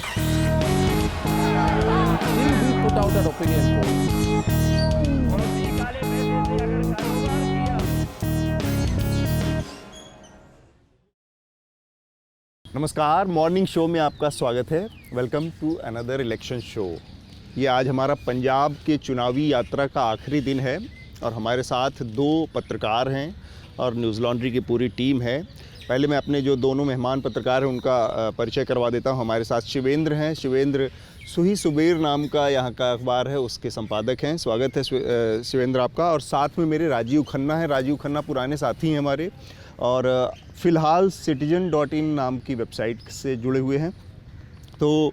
Will we put out an opinion poll? नमस्कार, morning show में आपका स्वागत है। Welcome to another election show. ये आज हमारा पंजाब के चुनावी यात्रा का आखिरी दिन है और हमारे साथ दो पत्रकार हैं और न्यूज़ लॉन्ड्री की पूरी टीम है। पहले मैं अपने जो दोनों मेहमान पत्रकार हैं उनका परिचय करवा देता हूं। हमारे साथ शिवेंद्र हैं। शिवेंद्र सुही सुबेर नाम का यहाँ का अखबार है, उसके संपादक हैं। स्वागत है शिवेंद्र आपका। और साथ में मेरे राजीव खन्ना हैं। राजीव खन्ना पुराने साथी हैं हमारे और फ़िलहाल citizen.in नाम की वेबसाइट से जुड़े हुए हैं। तो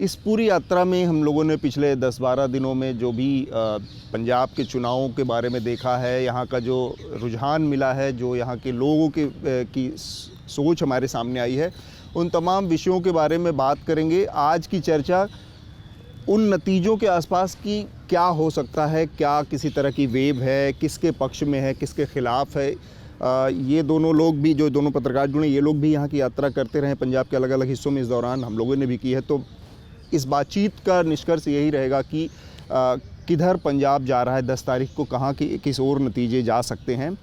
इस पूरी यात्रा में हम लोगों ने पिछले 10-12 दिनों में जो भी पंजाब के चुनावों के बारे में देखा है, यहाँ का जो रुझान मिला है, जो यहाँ के लोगों की सोच हमारे सामने आई है, उन तमाम विषयों के बारे में बात करेंगे। आज की चर्चा उन नतीजों के आसपास की क्या हो सकता है, क्या किसी तरह की वेव है, किसके पक्ष में है, किसके ख़िलाफ़ है। ये दोनों लोग भी, जो दोनों पत्रकार जुड़े, ये लोग भी यहाँ की यात्रा करते रहे पंजाब के अलग अलग हिस्सों में। इस दौरान हम लोगों ने भी की है। तो इस बातचीत का निष्कर्ष यही रहेगा कि किधर पंजाब जा रहा है, 10 तारीख को कहाँ किस ओर नतीजे जा सकते हैं।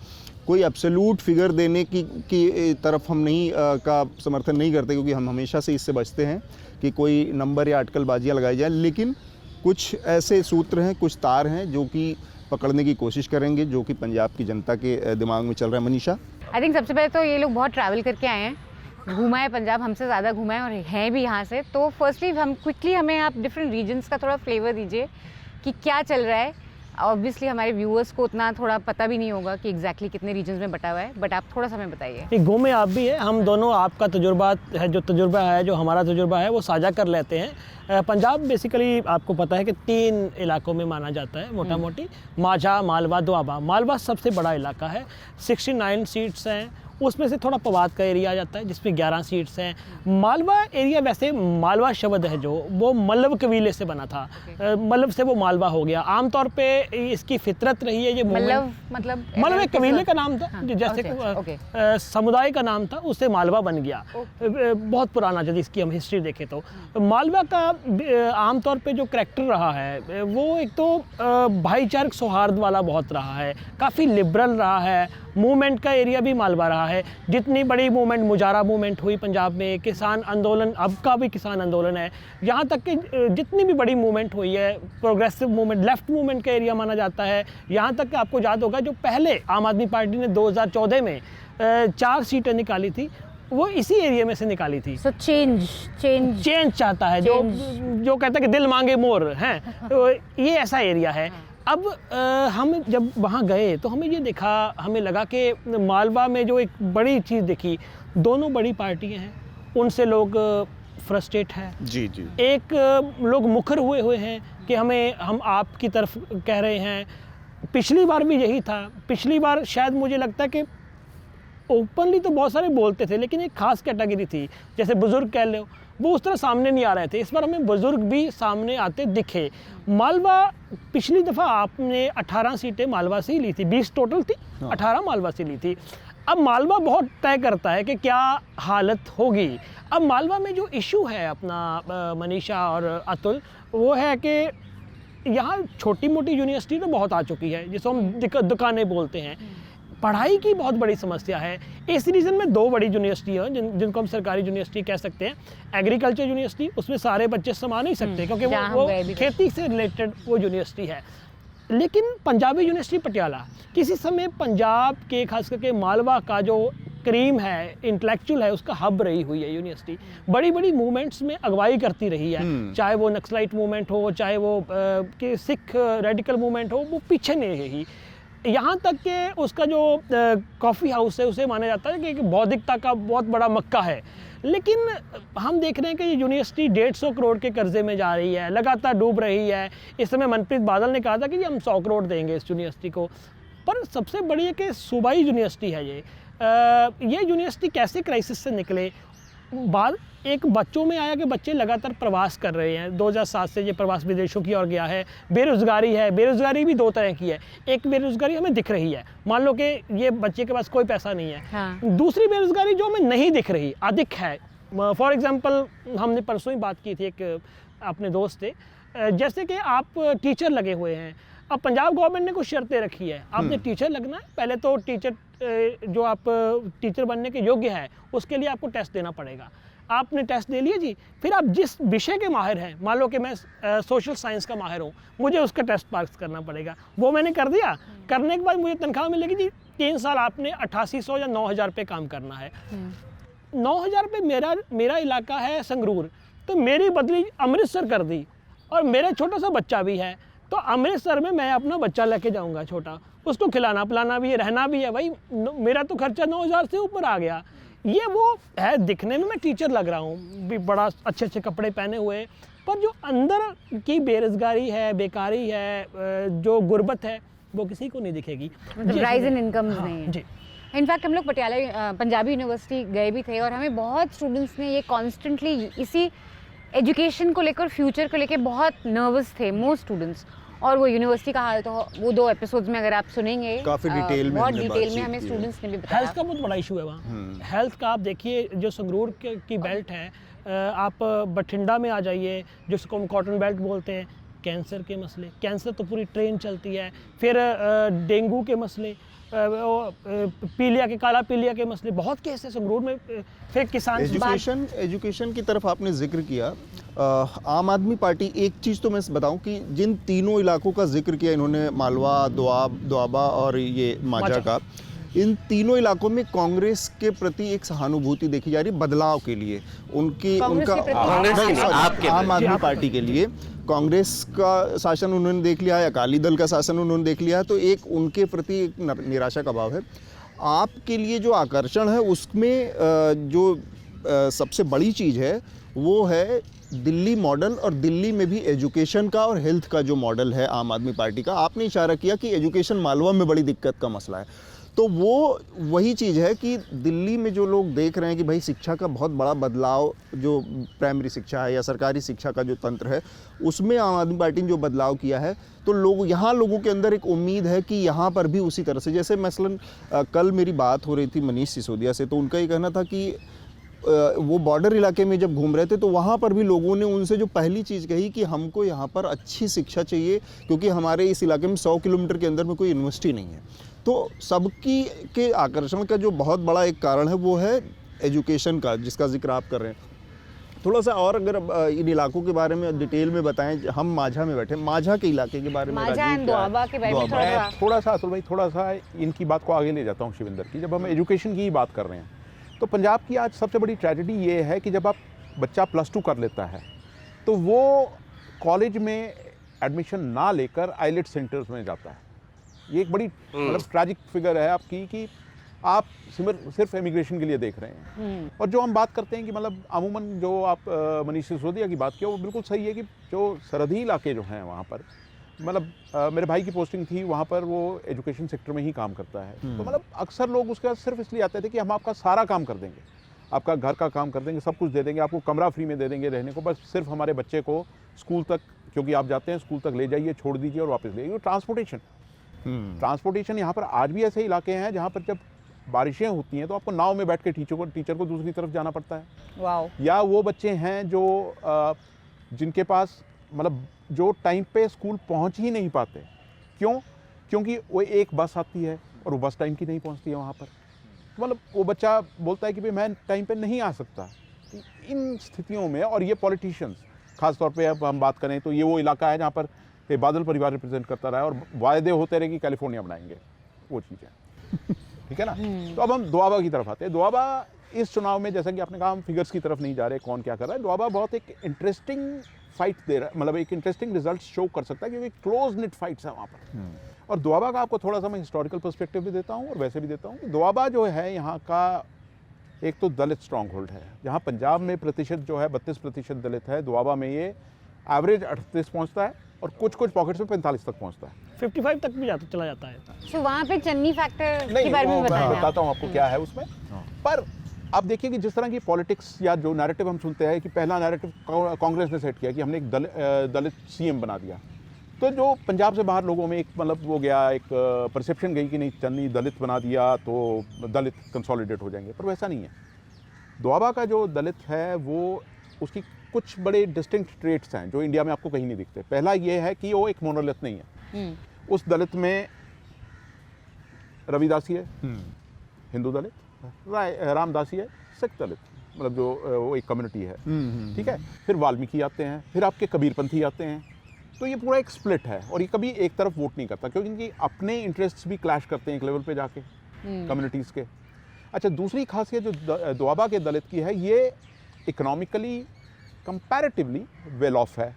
कोई एब्सोल्यूट फिगर देने की तरफ हम नहीं का समर्थन नहीं करते, क्योंकि हम हमेशा से इससे बचते हैं कि कोई नंबर या अटकलबाजियाँ लगाई जाए। लेकिन कुछ ऐसे सूत्र हैं, कुछ तार हैं जो कि पकड़ने की कोशिश करेंगे, जो कि पंजाब की जनता के दिमाग में चल रहा है। मनीषा, आई थिंक सबसे पहले तो ये लोग बहुत ट्रैवल करके आए हैं, घूमा है पंजाब, हमसे ज़्यादा घूमा है और हैं भी यहाँ से। तो फर्स्टली हमें आप डिफरेंट रीजन्स का थोड़ा फ्लेवर दीजिए कि क्या चल रहा है। ऑब्वियसली हमारे व्यूअर्स को उतना थोड़ा पता भी नहीं होगा कि एग्जैक्टली कितने रीजन्स में बटा हुआ है, बट आप थोड़ा सा हमें बताइए। घूमे आप भी है, हम दोनों आपका तजुर्बा है, जो तजुर्बा है, जो हमारा तजुर्बा है, वो साझा कर लेते हैं। पंजाब बेसिकली आपको पता है कि 3 इलाकों में माना जाता है मोटा मोटी, माझा, मालवा, दोआबा। मालवा सबसे बड़ा इलाका है, 69 सीट्स हैं। उसमें से थोड़ा पवात का एरिया आ जाता है जिसमें 11 सीट्स हैं। मालवा एरिया, वैसे मालवा शब्द है जो, वो मल्लव कबीले से बना था। मल्लव से वो मालवा हो गया। आमतौर पे इसकी फितरत रही है ये मल्लव एक कबीले का नाम था। हाँ, जैसे समुदाय का नाम था, उससे मालवा बन गया। बहुत पुराना, यदि इसकी हम हिस्ट्री देखें तो मालवा का आमतौर पे जो करैक्टर रहा है वो एक तो भाईचारक सौहार्द वाला बहुत रहा है, काफ़ी लिबरल रहा है। मूवमेंट का एरिया भी मालवा रहा है। जितनी बड़ी मूवमेंट, मुजारा मूवमेंट हुई पंजाब में, किसान आंदोलन, अब का भी किसान आंदोलन है, यहाँ तक कि जितनी भी बड़ी मूवमेंट हुई है, प्रोग्रेसिव मूवमेंट, लेफ्ट मूवमेंट का एरिया माना जाता है। यहाँ तक कि आपको याद होगा जो पहले आम आदमी पार्टी ने 2014 में 4 सीटें निकाली थी, वो इसी एरिया में से निकाली थी। So चेंज चाहता है, जो कहता है कि दिल मांगे मोर हैं। तो ये ऐसा एरिया है। अब हम जब वहाँ गए तो हमें ये देखा, हमें लगा कि मालवा में जो एक बड़ी चीज़ देखी, दोनों बड़ी पार्टियां हैं, उनसे लोग फ्रस्ट्रेट हैं। जी। एक लोग मुखर हुए हैं कि हम आपकी तरफ कह रहे हैं। पिछली बार भी यही था। पिछली बार शायद मुझे लगता है कि ओपनली तो बहुत सारे बोलते थे, लेकिन एक खास कैटेगरी थी, जैसे बुज़ुर्ग कह लो, वो उस तरह सामने नहीं आ रहे थे। इस बार हमें बुज़ुर्ग भी सामने आते दिखे। मालवा, पिछली दफ़ा आपने 18 सीटें मालवा से ही ली थी, 20 टोटल थी, 18 मालवा से ली थी। अब मालवा बहुत तय करता है कि क्या हालत होगी। अब मालवा में जो इशू है अपना, मनीषा और अतुल, वो है कि यहाँ छोटी मोटी यूनिवर्सिटी तो बहुत आ चुकी है, जिसको हम दुकानें बोलते हैं। पढ़ाई की बहुत बड़ी समस्या है। इस रीजन में 2 बड़ी यूनिवर्सिटी हैं जिनको हम सरकारी यूनिवर्सिटी कह सकते हैं। एग्रीकल्चर यूनिवर्सिटी, उसमें सारे बच्चे समा नहीं सकते क्योंकि वो खेती से रिलेटेड वो यूनिवर्सिटी है। लेकिन पंजाबी यूनिवर्सिटी पटियाला, किसी समय पंजाब के, खास करके मालवा का जो क्रीम है, इंटेलेक्चुअल है, उसका हब रही हुई है यूनिवर्सिटी। बड़ी बड़ी मूवमेंट्स में अगवाई करती रही है, चाहे वो नक्सलाइट मूवमेंट हो, चाहे वो कि सिख रेडिकल मूवमेंट हो, वो पीछे नहीं रही। यहाँ तक कि उसका जो कॉफ़ी हाउस है, उसे माना जाता है कि एक बौद्धिकता का बहुत बड़ा मक्का है। लेकिन हम देख रहे हैं कि ये यूनिवर्सिटी 150 करोड़ के कर्जे में जा रही है, लगातार डूब रही है। इस समय मनप्रीत बादल ने कहा था कि हम 100 करोड़ देंगे इस यूनिवर्सिटी को। पर सबसे बड़ी है कि सूबाई यूनिवर्सिटी है ये यूनिवर्सिटी कैसे क्राइसिस से निकले। बाद एक बच्चों में आया कि बच्चे लगातार प्रवास कर रहे हैं। 2007 से ये प्रवास विदेशों की ओर गया है। बेरोज़गारी है, बेरोज़गारी भी 2 तरह की है। एक बेरोज़गारी हमें दिख रही है, मान लो कि ये बच्चे के पास कोई पैसा नहीं है। हाँ। दूसरी बेरोज़गारी जो हमें नहीं दिख रही, अधिक है, फॉर एग्जांपल हमने परसों ही बात की थी, एक अपने दोस्त थे, जैसे कि आप टीचर लगे हुए हैं, अब पंजाब गवर्नमेंट ने कुछ शर्तें रखी है, आपने टीचर लगना है, पहले तो टीचर जो आप टीचर बनने के योग्य है उसके लिए आपको टेस्ट देना पड़ेगा। आपने टेस्ट दे लिया जी, फिर आप जिस विषय के माहिर हैं, मान लो कि मैं सोशल साइंस का माहिर हूँ, मुझे उसका टेस्ट पास करना पड़ेगा, वो मैंने कर दिया। करने के बाद मुझे तनख्वाह मिलेगी जी 3 साल आपने 8800 या 9000 रुपये काम करना है। 9000 रुपये मेरा इलाका है संगरूर, तो मेरी बदली अमृतसर कर दी, और मेरा छोटा सा बच्चा भी है, तो अमृतसर में मैं अपना बच्चा लेके जाऊंगा छोटा, उसको खिलाना पिलाना भी है, रहना भी है, भाई मेरा तो खर्चा 9000 से ऊपर आ गया। ये वो है, दिखने में मैं टीचर लग रहा हूँ भी, बड़ा अच्छे अच्छे कपड़े पहने हुए, पर जो अंदर की बेरोजगारी है, बेकारी है, जो गुर्बत है, वो किसी को नहीं दिखेगी। राइज इन इनकम्स नहीं है जी। इनफैक्ट हम लोग पटियाला पंजाबी यूनिवर्सिटी गए भी थे, और हमें बहुत स्टूडेंट्स ने ये कॉन्स्टेंटली इसी एजुकेशन को लेकर, फ्यूचर को लेकर बहुत नर्वस थे मोस्ट स्टूडेंट्स। और वो यूनिवर्सिटी का हाल तो वो 2 एपिसोड्स में अगर आप सुनेंगे काफी डिटेल में, बहुत हमने डिटेल में बातचीत हमें की है। स्टूडेंट्स ने भी बताया। हेल्थ का बहुत बड़ा इशू है वहाँ। हेल्थ का आप देखिए, जो संगरूर की बेल्ट है, आप बठिंडा में आ जाइए, जिसको हम कॉटन बेल्ट बोलते हैं, कैंसर के मसले, कैंसर तो पूरी ट्रेन चलती है, फिर डेंगू के मसले, पीलिया के, काला पीलिया के मसले, बहुत केस है संगरूर में। फिर किसान एजुकेशन की तरफ आपने जिक्र किया, आम आदमी पार्टी, एक चीज़ तो मैं बताऊं कि जिन तीनों इलाकों का जिक्र किया इन्होंने, मालवा, दोआबा और ये माझा का, इन तीनों इलाकों में कांग्रेस के प्रति एक सहानुभूति देखी जा रही, बदलाव के लिए उनका आम आदमी पार्टी के लिए कांग्रेस का शासन उन्होंने देख लिया है, अकाली दल का शासन उन्होंने देख लिया है, तो एक उनके प्रति एक निराशा का भाव है। आपके लिए जो आकर्षण है उसमें जो सबसे बड़ी चीज़ है वो है दिल्ली मॉडल, और दिल्ली में भी एजुकेशन का और हेल्थ का जो मॉडल है आम आदमी पार्टी का। आपने इशारा किया कि एजुकेशन मालवा में बड़ी दिक्कत का मसला है, तो वो वही चीज़ है कि दिल्ली में जो लोग देख रहे हैं कि भाई शिक्षा का बहुत बड़ा बदलाव, जो प्राइमरी शिक्षा है या सरकारी शिक्षा का जो तंत्र है उसमें आम आदमी पार्टी ने जो बदलाव किया है, तो लोगों के अंदर एक उम्मीद है कि यहाँ पर भी उसी तरह से, जैसे मसलन कल मेरी बात हो रही थी मनीष सिसोदिया से, तो उनका ये कहना था कि वो बॉर्डर इलाके में जब घूम रहे थे तो वहाँ पर भी लोगों ने उनसे जो पहली चीज़ कही कि हमको यहाँ पर अच्छी शिक्षा चाहिए, क्योंकि हमारे इस इलाके में 100 किलोमीटर के अंदर में कोई यूनिवर्सिटी नहीं है। तो सबकी के आकर्षण का जो बहुत बड़ा एक कारण है वो है एजुकेशन का, जिसका जिक्र आप कर रहे हैं। थोड़ा सा और अगर इन इलाकों के बारे में डिटेल में बताएं, हम माझा में बैठे, माझा के इलाके के बारे में, माझा एंड दोआबा के बारे में थोड़ा सा अतुल भाई, थोड़ा सा इनकी बात को आगे ले जाता हूँ शिविंदर की। जब हम एजुकेशन की ही बात कर रहे हैं तो पंजाब की आज सबसे बड़ी ट्रेजेडी ये है कि जब आप बच्चा +2 कर लेता है तो वो कॉलेज में एडमिशन ना लेकर आईलेट सेंटर्स में जाता है। ये एक बड़ी मतलब ट्रैजिक फिगर है आपकी कि आप सिर्फ इमिग्रेशन के लिए देख रहे हैं। और जो हम बात करते हैं कि मतलब अमूमन जो आप मनीष सिसोदिया की बात किया वो बिल्कुल सही है कि जो सरहदी इलाके जो हैं वहाँ पर, मतलब मेरे भाई की पोस्टिंग थी वहाँ पर, वो एजुकेशन सेक्टर में ही काम करता है। तो मतलब अक्सर लोग उसके बाद सिर्फ इसलिए आते थे कि हम आपका सारा काम कर देंगे, आपका घर का काम कर देंगे, सब कुछ दे देंगे, आपको कमरा फ्री में दे देंगे रहने को, बस सिर्फ हमारे बच्चे को स्कूल तक, क्योंकि आप जाते हैं स्कूल तक ले जाइए, छोड़ दीजिए और वापस ले जाइए। ट्रांसपोर्टेशन यहाँ पर आज भी ऐसे इलाके हैं जहाँ पर जब बारिशें होती हैं तो आपको नाव में बैठ के टीचर को दूसरी तरफ जाना पड़ता है। वाओ। या वो बच्चे हैं जो जिनके पास मतलब जो टाइम पे स्कूल पहुंच ही नहीं पाते। क्यों? क्योंकि वो एक बस आती है और वो बस टाइम की नहीं पहुंचती है वहाँ पर। मतलब वो बच्चा बोलता है कि भाई मैं टाइम पे नहीं आ सकता। इन स्थितियों में, और ये पॉलिटिशियंस खास तौर पे अब हम बात करें तो ये वो इलाका है जहाँ पर बादल परिवार रिप्रेजेंट करता रहा है और वायदे होते रहे कि कैलिफोर्निया बनाएंगे, वो चीज़ है। ठीक है ना। तो अब हम दोआबा की तरफ आते हैं। दोआबा इस चुनाव में, जैसा कि आपने कहा, हम फिगर्स की तरफ नहीं जा रहे कौन क्या कर रहा है। दोआबा बहुत एक इंटरेस्टिंग फाइट दे रहा है, मतलब एक इंटरेस्टिंग रिजल्ट शो कर सकता है क्योंकि क्लोज निट फाइट्स है वहाँ पर। और दोआबा का आपको थोड़ा सा मैं हिस्टोरिकल पर्सपेक्टिव भी देता हूँ और वैसे भी देता हूँ। दोआबा जो है यहाँ का एक तो दलित स्ट्रॉन्ग होल्ड है। जहाँ पंजाब में प्रतिशत जो है 32% दलित है, दोआबा में ये एवरेज 38 पहुँचता है और कुछ पॉकेट्स में 45 तक पहुँचता है, 55 तक भी चला जाता है। तो वहाँ पे चन्नी फैक्टर के बारे में बताता हूँ आपको क्या है उसमें। पर आप देखिए कि जिस तरह की पॉलिटिक्स या जो नैरेटिव हम सुनते हैं कि पहला नैरेटिव कांग्रेस ने सेट किया कि हमने एक दलित सीएम बना दिया, तो जो पंजाब से बाहर लोगों में एक मतलब वो गया, एक परसेप्शन गई कि नहीं चन्नी दलित बना दिया तो दलित कंसोलिडेट हो जाएंगे, पर वैसा नहीं है। दोआबा का जो दलित है वो, उसकी कुछ बड़े डिस्टिंक्ट ट्रेट्स हैं जो इंडिया में आपको कहीं नहीं दिखते। पहला ये है कि वो एक मोनोलिथ नहीं है। उस दलित में रविदासी है, हिंदू दलित, रामदासी है, सिख दलित, मतलब जो वो एक कम्युनिटी है, ठीक है। फिर वाल्मीकि आते हैं, फिर आपके कबीरपंथी आते हैं। तो ये पूरा एक स्प्लिट है और ये कभी एक तरफ वोट नहीं करता, क्योंकि इनकी अपने इंटरेस्ट्स भी क्लैश करते हैं एक लेवल पे जाके कम्युनिटीज़ के। अच्छा, दूसरी खासियत जो दोआबा के दलित की है, ये इकोनॉमिकली कंपैरेटिवली वेल ऑफ है।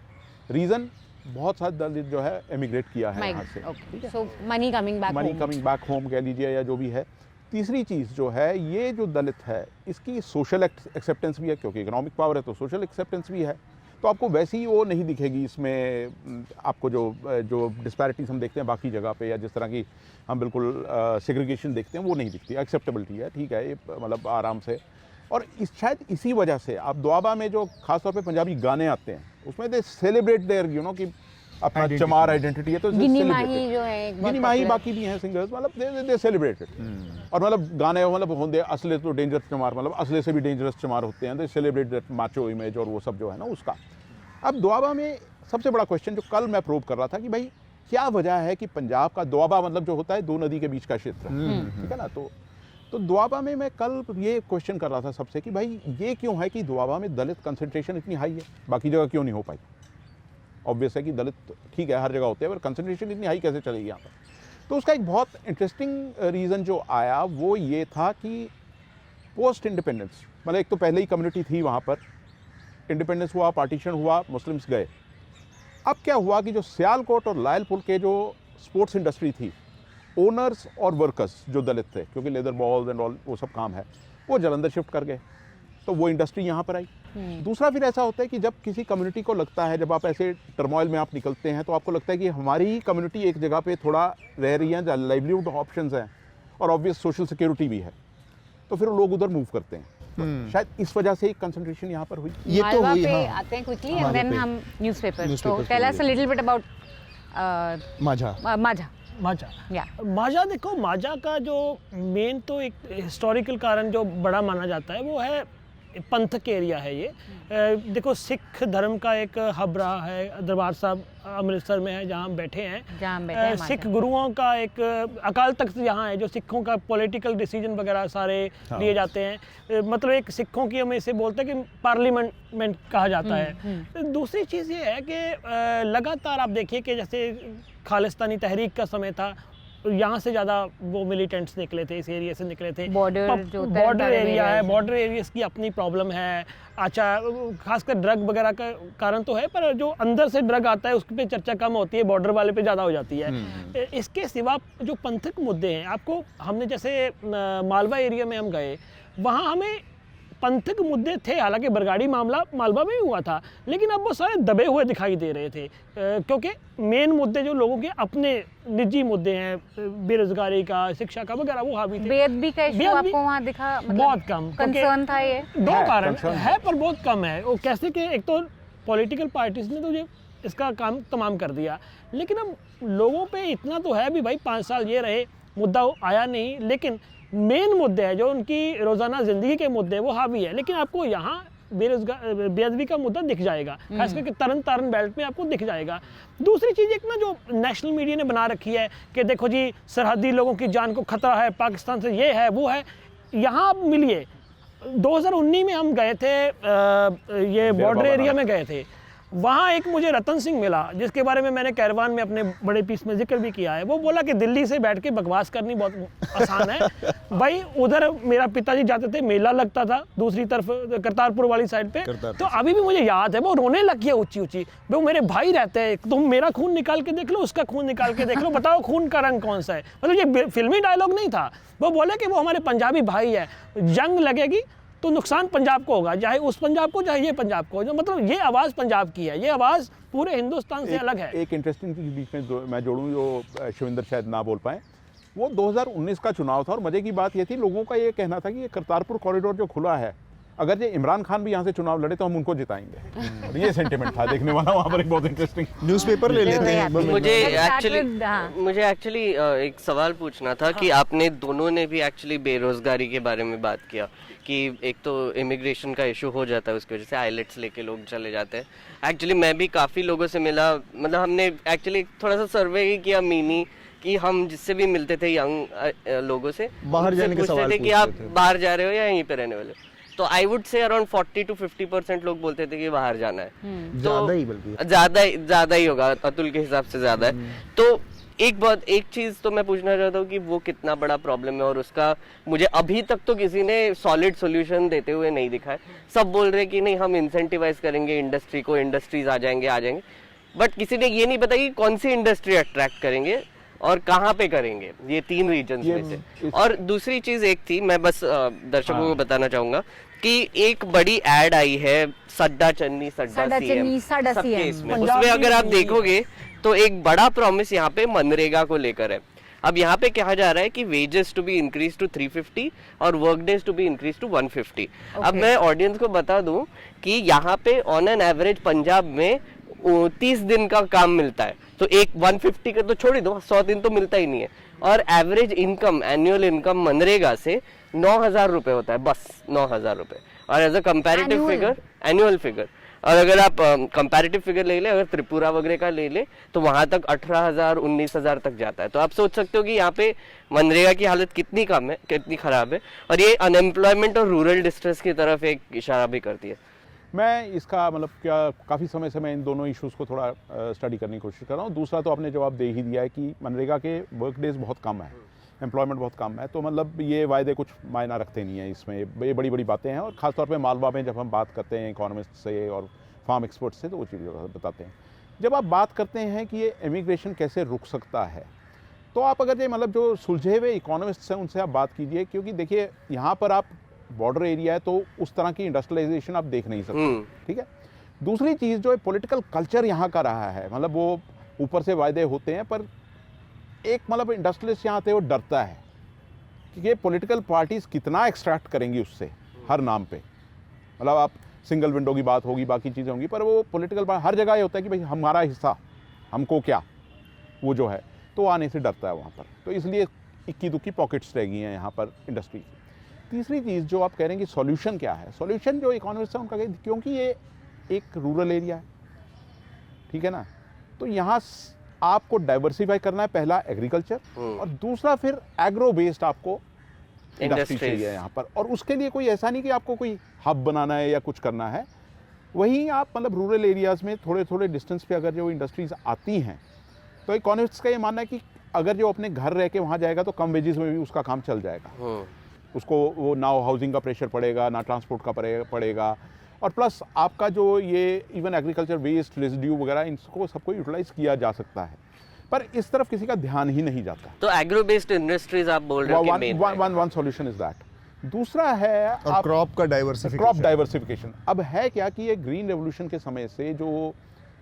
रीज़न, बहुत सारे दलित जो है एमिग्रेट किया है यहाँ से, ठीक है। सो मनी कमिंग बैक होम कह लीजिए या जो भी है। तीसरी चीज़ जो है, ये जो दलित है इसकी सोशल एक्सेप्टेंस भी है, क्योंकि इकोनॉमिक पावर है तो सोशल एक्सेप्टेंस भी है। तो आपको वैसी ही वो नहीं दिखेगी इसमें, आपको जो डिस्पैरिटीज हम देखते हैं बाकी जगह पे, या जिस तरह की हम बिल्कुल सेग्रीगेशन देखते हैं, वो नहीं दिखती। एक्सेप्टेबिलिटी है, ठीक है, ये मतलब आराम से। और शायद इसी वजह से आप दोआबा में जो खासतौर पे पंजाबी गाने आते हैं, उसमें दे सेलिब्रेट देयर कि अपना चमार आइडेंटिटी है, तो गिनी माही जो है, गिनी माही, बाकी भी हैं सिंगर्स, मतलब दे सेलिब्रेटेड। और मतलब गाने मतलब होंगे असले तो डेंजरस चमार, मतलब असले से भी डेंजरस चमार होते हैं, तो सेलिब्रेट दैट माचो इमेज और वो सब जो है ना उसका। अब दोआबा में सबसे बड़ा क्वेश्चन जो कल मैं प्रूव कर रहा था कि भाई क्या वजह है कि पंजाब का दोआबा मतलब जो होता है दो नदी के बीच का क्षेत्र, ठीक है ना। तो दोआबा में मैं कल ये क्वेश्चन कर रहा था सबसे कि भाई ये क्यों है कि दोआबा में दलित कंसंट्रेशन इतनी हाई है, बाकी जगह क्यों नहीं हो पाई। ऑब्वियस है कि दलित ठीक है हर जगह होते हैं, पर कंसंट्रेशन इतनी हाई कैसे चलेगी यहाँ पर। तो उसका एक बहुत इंटरेस्टिंग रीज़न जो आया वो ये था कि पोस्ट इंडिपेंडेंस, मतलब एक तो पहले ही कम्युनिटी थी वहाँ पर, इंडिपेंडेंस हुआ, पार्टीशन हुआ, मुस्लिम्स गए। अब क्या हुआ कि जो सियालकोट और लायलपुर के जो स्पोर्ट्स इंडस्ट्री थी, ओनर्स और वर्कर्स जो दलित थे, क्योंकि लेदर बॉल्स एंड ऑल वो सब काम है, वो जलंधर शिफ्ट कर गए, तो वो इंडस्ट्री यहाँ पर आई। दूसरा फिर ऐसा होता है कि जब किसी कम्युनिटी को लगता है, जब आप ऐसे टर्मोइल में आप निकलते हैं, तो आपको लगता है कि हमारी ही कम्युनिटी एक जगह पे थोड़ा रह रही है, लाइवलीहुड ऑप्शंस हैं और ऑब्वियस सोशल सिक्योरिटी भी है, तो फिर लोग उधर मूव करते हैं। तो शायद इस वजह से एक कंसंट्रेशन यहाँ पर हुई। ये तो हुई, हाँ। आते हैं क्विकली एंड देन हम न्यूज़पेपर। तो Newspapers tell us a little bit about Majha. Majha देखो, माझा का जो मेन तो एक हिस्टोरिकल कारण जो बड़ा माना जाता है वो है पंथक एरिया है ये। देखो, सिख धर्म का एक हब रहा है, दरबार साहब अमृतसर में है जहाँ हम बैठे हैं। सिख गुरुओं का एक अकाल तख्त यहाँ है, जो सिखों का पॉलिटिकल डिसीजन वगैरह सारे लिए जाते हैं। मतलब एक सिखों की, हम इसे बोलते हैं कि पार्लियामेंट कहा जाता है। दूसरी चीज़ ये है कि लगातार आप देखिए कि जैसे खालिस्तानी तहरीक का समय था, यहाँ से ज़्यादा वो मिलिटेंट्स निकले थे, इस एरिया से निकले थे। बॉर्डर एरिया है, बॉर्डर एरियाज की अपनी प्रॉब्लम है। अच्छा, खासकर ड्रग वगैरह का कारण तो है, पर जो अंदर से ड्रग आता है उस पर चर्चा कम होती है, बॉर्डर वाले पे ज़्यादा हो जाती है। इसके सिवा जो पंथक मुद्दे हैं, आपको हमने जैसे मालवा एरिया में हम गए, वहाँ हमें पंथक मुद्दे थे, हालांकि बरगाड़ी मामला मालवा में भी हुआ था, लेकिन अब वो सारे दबे हुए दिखाई दे रहे थे, क्योंकि मेन मुद्दे जो लोगों के अपने निजी मुद्दे हैं, बेरोजगारी का, शिक्षा का वगैरह, वो हावी थे। बेअदबी का इशू आपको वहाँ दिखा? मतलब बहुत कम कंसर्न था ये। दो कारण है, पर बहुत कम है। वो कैसे कि एक तो पॉलिटिकल पार्टीज ने तो ये इसका काम तमाम कर दिया, लेकिन अब लोगों पे इतना तो है भी भाई 5 साल ये रहे, मुद्दा आया नहीं, लेकिन मेन मुद्दे हैं जो उनकी रोज़ाना ज़िंदगी के मुद्दे वो हावी है। लेकिन आपको यहाँ बेअदबी का मुद्दा दिख जाएगा, खास करके तरन तारण बेल्ट में आपको दिख जाएगा। दूसरी चीज़ एक ना जो नेशनल मीडिया ने बना रखी है कि देखो जी सरहदी लोगों की जान को खतरा है, पाकिस्तान से ये है वो है। यहाँ आप मिलिए, 2019 में हम गए थे, ये बॉर्डर एरिया में गए थे, वहाँ एक मुझे रतन सिंह मिला, जिसके बारे में मैंने कैरवान में अपने बड़े पीस में जिक्र भी किया है। वो बोला कि दिल्ली से बैठ के बकवास करनी बहुत आसान है। भाई उधर मेरा पिताजी जाते थे, मेला लगता था दूसरी तरफ करतारपुर वाली साइड पे, तो अभी भी मुझे याद है वो रोने लगी है ऊंची ऊंची। वो मेरे भाई रहते हैं, तुम मेरा खून निकाल के देख लो, उसका खून निकाल के देख लो, बताओ खून का रंग कौन सा है। मतलब ये फिल्मी डायलॉग नहीं था, वो बोले कि वो हमारे पंजाबी भाई है, जंग लगेगी तो नुकसान पंजाब को होगा, चाहे उस पंजाब को चाहे ये पंजाब को। मतलब ये आवाज़ पंजाब की है, ये आवाज़ पूरे हिंदुस्तान से अलग है। एक इंटरेस्टिंग चीज़ बीच में मैं जोड़ूँ, जो शिविंदर शायद ना बोल पाए, वो 2019 का चुनाव था और मज़े की बात ये थी, लोगों का ये कहना था कि ये करतारपुर कॉरिडोर जो खुला है अगर ये इमरान खान भी यहाँ से चुनाव लड़े तो हम उनको जिताएंगे। और ये सेंटिमेंट था देखने वाला वहाँ पर, एक बहुत इंटरेस्टिंग। न्यूज़पेपर ले लेते हैं। मुझे एक्चुअली एक सवाल पूछना था कि आपने दोनों ने भी एक्चुअली बेरोजगारी के बारे में बात किया कि एक तो इमिग्रेशन का इशू हो जाता है, उसकी वजह से आइलेट्स लेके लोग चले जाते हैं। एक्चुअली मैं भी काफ़ी लोगों से मिला, मतलब हमने एक्चुअली थोड़ा सा सर्वे ही किया मिनी, कि हम जिससे भी मिलते थे यंग लोगों से बाहर जाने के सवाल थे कि आप बाहर जा रहे हो या यहीं पे रहने वाले हो, तो I would say around 40 to 50% लोग बोलते थे कि बाहर जाना है। ज़्यादा ही, बल्कि ज़्यादा ही होगा, अतुल के हिसाब से ज़्यादा है। तो एक चीज़ तो मैं पूछना चाहता हूँ कि वो कितना बड़ा प्रॉब्लम है, और उसका मुझे अभी तक तो किसी ने सॉलिड सॉल्यूशन देते हुए नहीं दिखा है। सब बोल रहे हैं कि नहीं हम इंसेंटिवाइज करेंगे इंडस्ट्री को, इंडस्ट्रीज आ जाएंगे, बट किसी ने ये नहीं बताया कि कौन सी इंडस्ट्री अट्रैक्ट करेंगे और कहाँ पे करेंगे, ये 3 रीजन्स में से। और दूसरी चीज एक थी, मैं बस दर्शकों को बताना चाहूंगा कि एक बड़ी एड आई है सड्डा चन्नी सड्डा सीएम, उसमें अगर आप देखोगे तो एक बड़ा प्रॉमिस यहाँ पे मनरेगा को लेकर है। अब यहाँ पे कहा जा रहा है कि wages to be increase to 350 और work days to be increase to 150। अब मैं ऑडियंस को बता दूं कि यहाँ पे ऑन एन एवरेज पंजाब में 30 दिन का काम मिलता है, तो एक 150 का तो छोड़ ही दो, 100 दिन तो मिलता ही नहीं है। और average income, annual income MNREGA से 9,000 रुपए होता है, बस 9,000 रुपए। और as a comparative figure, annual figure, और अगर आप कंपैरेटिव फिगर ले ले, अगर त्रिपुरा वगैरह का ले ले तो वहां तक 18,000 19,000 तक जाता है। तो आप सोच सकते हो कि यहाँ पे मनरेगा की हालत कितनी कम है, कितनी खराब है, और ये अनएम्प्लॉयमेंट और रूरल डिस्ट्रेस की तरफ एक इशारा भी करती है। मैं इसका मतलब क्या काफ़ी समय से मैं इन दोनों इश्यूज़ को थोड़ा स्टडी करने की कोशिश कर रहा हूँ। दूसरा तो आपने जवाब दे ही दिया है कि मनरेगा के वर्क डेज बहुत कम है, एम्प्लॉयमेंट बहुत कम है, तो मतलब ये वायदे कुछ मायना रखते नहीं है इसमें, ये बड़ी बड़ी बातें हैं। और ख़ासतौर पे मालवा में जब हम बात करते हैं इकोनॉमिस्ट से और फार्म एक्सपर्ट से, तो वो चीज़ें बताते हैं। जब आप बात करते हैं कि ये इमिग्रेशन कैसे रुक सकता है, तो आप अगर ये मतलब जो सुलझे हुए इकोनॉमिस्ट्स हैं उनसे आप बात कीजिए, क्योंकि देखिए यहाँ पर आप बॉर्डर एरिया है तो उस तरह की इंडस्ट्रियलाइजेशन आप देख नहीं सकते, ठीक है। दूसरी चीज़ जो है पॉलिटिकल कल्चर यहाँ का रहा है, मतलब वो ऊपर से वायदे होते हैं पर एक मतलब इंडस्ट्रियलिस्ट यहाँ आते वो डरता है कि ये पॉलिटिकल पार्टीज़ कितना एक्सट्रैक्ट करेंगी उससे हर नाम पे। मतलब आप सिंगल विंडो की बात होगी, बाकी चीज़ें होंगी, पर वो पॉलिटिकल हर जगह ये होता है कि भाई हमारा हिस्सा, हमको क्या, वो जो है तो आने से डरता है वहाँ पर। तो इसलिए इक्की दुक्की पॉकेट्स रह गई हैं यहाँ पर इंडस्ट्री की। तीसरी चीज़ जो आप कह रहे हैं कि सॉल्यूशन क्या है, सॉल्यूशन जो इकोनॉमिस्ट है उनका, क्योंकि ये एक रूरल एरिया है, ठीक है ना, तो यहाँ आपको डाइवर्सिफाई करना है, पहला एग्रीकल्चर और दूसरा फिर एग्रो बेस्ड आपको इंडस्ट्री चाहिए यहाँ पर। और उसके लिए कोई ऐसा नहीं कि आपको कोई हब बनाना है या कुछ करना है, वहीं आप मतलब रूरल एरियाज़ में थोड़े थोड़े डिस्टेंस पे अगर जो इंडस्ट्रीज़ आती हैं, तो इकोनॉमिस्ट का ये मानना है कि अगर जो अपने घर रह के वहाँ जाएगा तो कम वेजेस में भी उसका काम चल जाएगा, उसको वो ना हाउसिंग का प्रेशर पड़ेगा, ना ट्रांसपोर्ट का पड़ेगा, और प्लस आपका जो ये इवन एग्रीकल्चर वेस्ट रेजिड्यू वगैरह इनको सबको यूटिलाइज किया जा सकता है, पर इस तरफ किसी का ध्यान ही नहीं जाता। तो एग्रो बेस्ड इंडस्ट्रीज आप बोल रहे हो कि वन सॉल्यूशन इज दैट। दूसरा है क्रॉप का डाइवर्सिफिकेशन। अब है क्या कि ये ग्रीन रेवोल्यूशन के समय से जो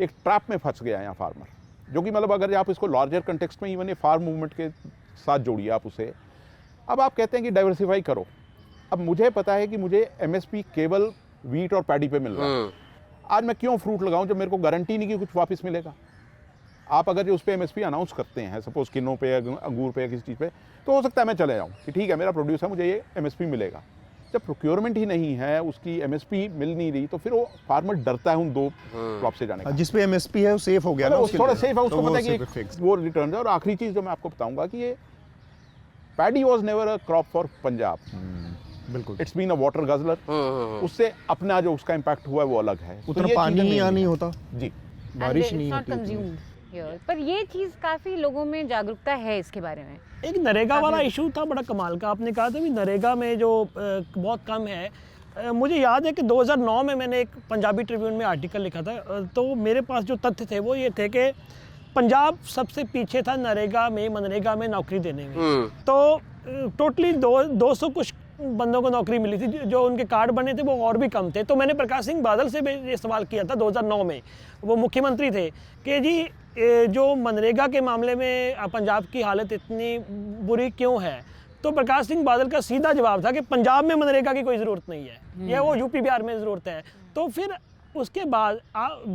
एक ट्रैप में फंस गया है यहाँ फार्मर, जो कि मतलब अगर आप इसको लार्जर कंटेक्स्ट में इवन ये फार्म मूवमेंट के साथ जोड़िए आप उसे, अब आप कहते हैं कि डाइवर्सिफाई करो। अब मुझे पता है कि मुझे एमएसपी केवल वीट और पैडी पे मिल रहा है, आज मैं क्यों फ्रूट लगाऊं जब मेरे को गारंटी नहीं कि कुछ वापस मिलेगा। आप अगर जो उस पर एमएसपी अनाउंस करते हैं, सपोज किन्नों पे, अंगूर पे, किसी चीज़ पे, तो हो सकता है मैं चले जाऊँ कि ठीक है मेरा प्रोड्यूस है, मुझे ये एमएसपी मिलेगा। जब प्रोक्योरमेंट ही नहीं है, उसकी एमएसपी मिल नहीं रही, तो फिर वो फार्मर डरता है उन दो क्रॉप से जाने का। जिस पे एमएसपी है वो सेफ हो गया ना, थोड़ा सेफ है, उसको पता है कि वो रिटर्न है। और आखिरी चीज़ जो मैं आपको बताऊंगा कि ये paddy was never a crop for Punjab, बिल्कुल, इट्स बीन अ वाटर गजलर। उससे अपना जो उसका इम्पैक्ट हुआ है वो अलग है, उतना पानी यहाँ नहीं होता जी, बारिश नहीं होती। पर ये चीज़ काफ़ी लोगों में जागरूकता है इसके बारे में। एक नरेगा वाला इशू था बड़ा कमाल का, आपने कहा था भी नरेगा में जो बहुत कम है। मुझे याद है कि 2009 में मैंने एक पंजाबी ट्रिब्यून में आर्टिकल लिखा था, तो मेरे पास जो तथ्य थे वो ये थे कि पंजाब सबसे पीछे था मनरेगा में नौकरी देने में। तो टोटली 200 कुछ बंदों को नौकरी मिली थी, जो उनके कार्ड बने थे वो और भी कम थे। तो मैंने प्रकाश सिंह बादल से भी ये सवाल किया था 2009 में, वो मुख्यमंत्री थे, कि जी जो मनरेगा के मामले में पंजाब की हालत इतनी बुरी क्यों है। तो प्रकाश सिंह बादल का सीधा जवाब था कि पंजाब में मनरेगा की कोई ज़रूरत नहीं है, या वो यूपी बिहार में ज़रूरत है। तो फिर उसके बाद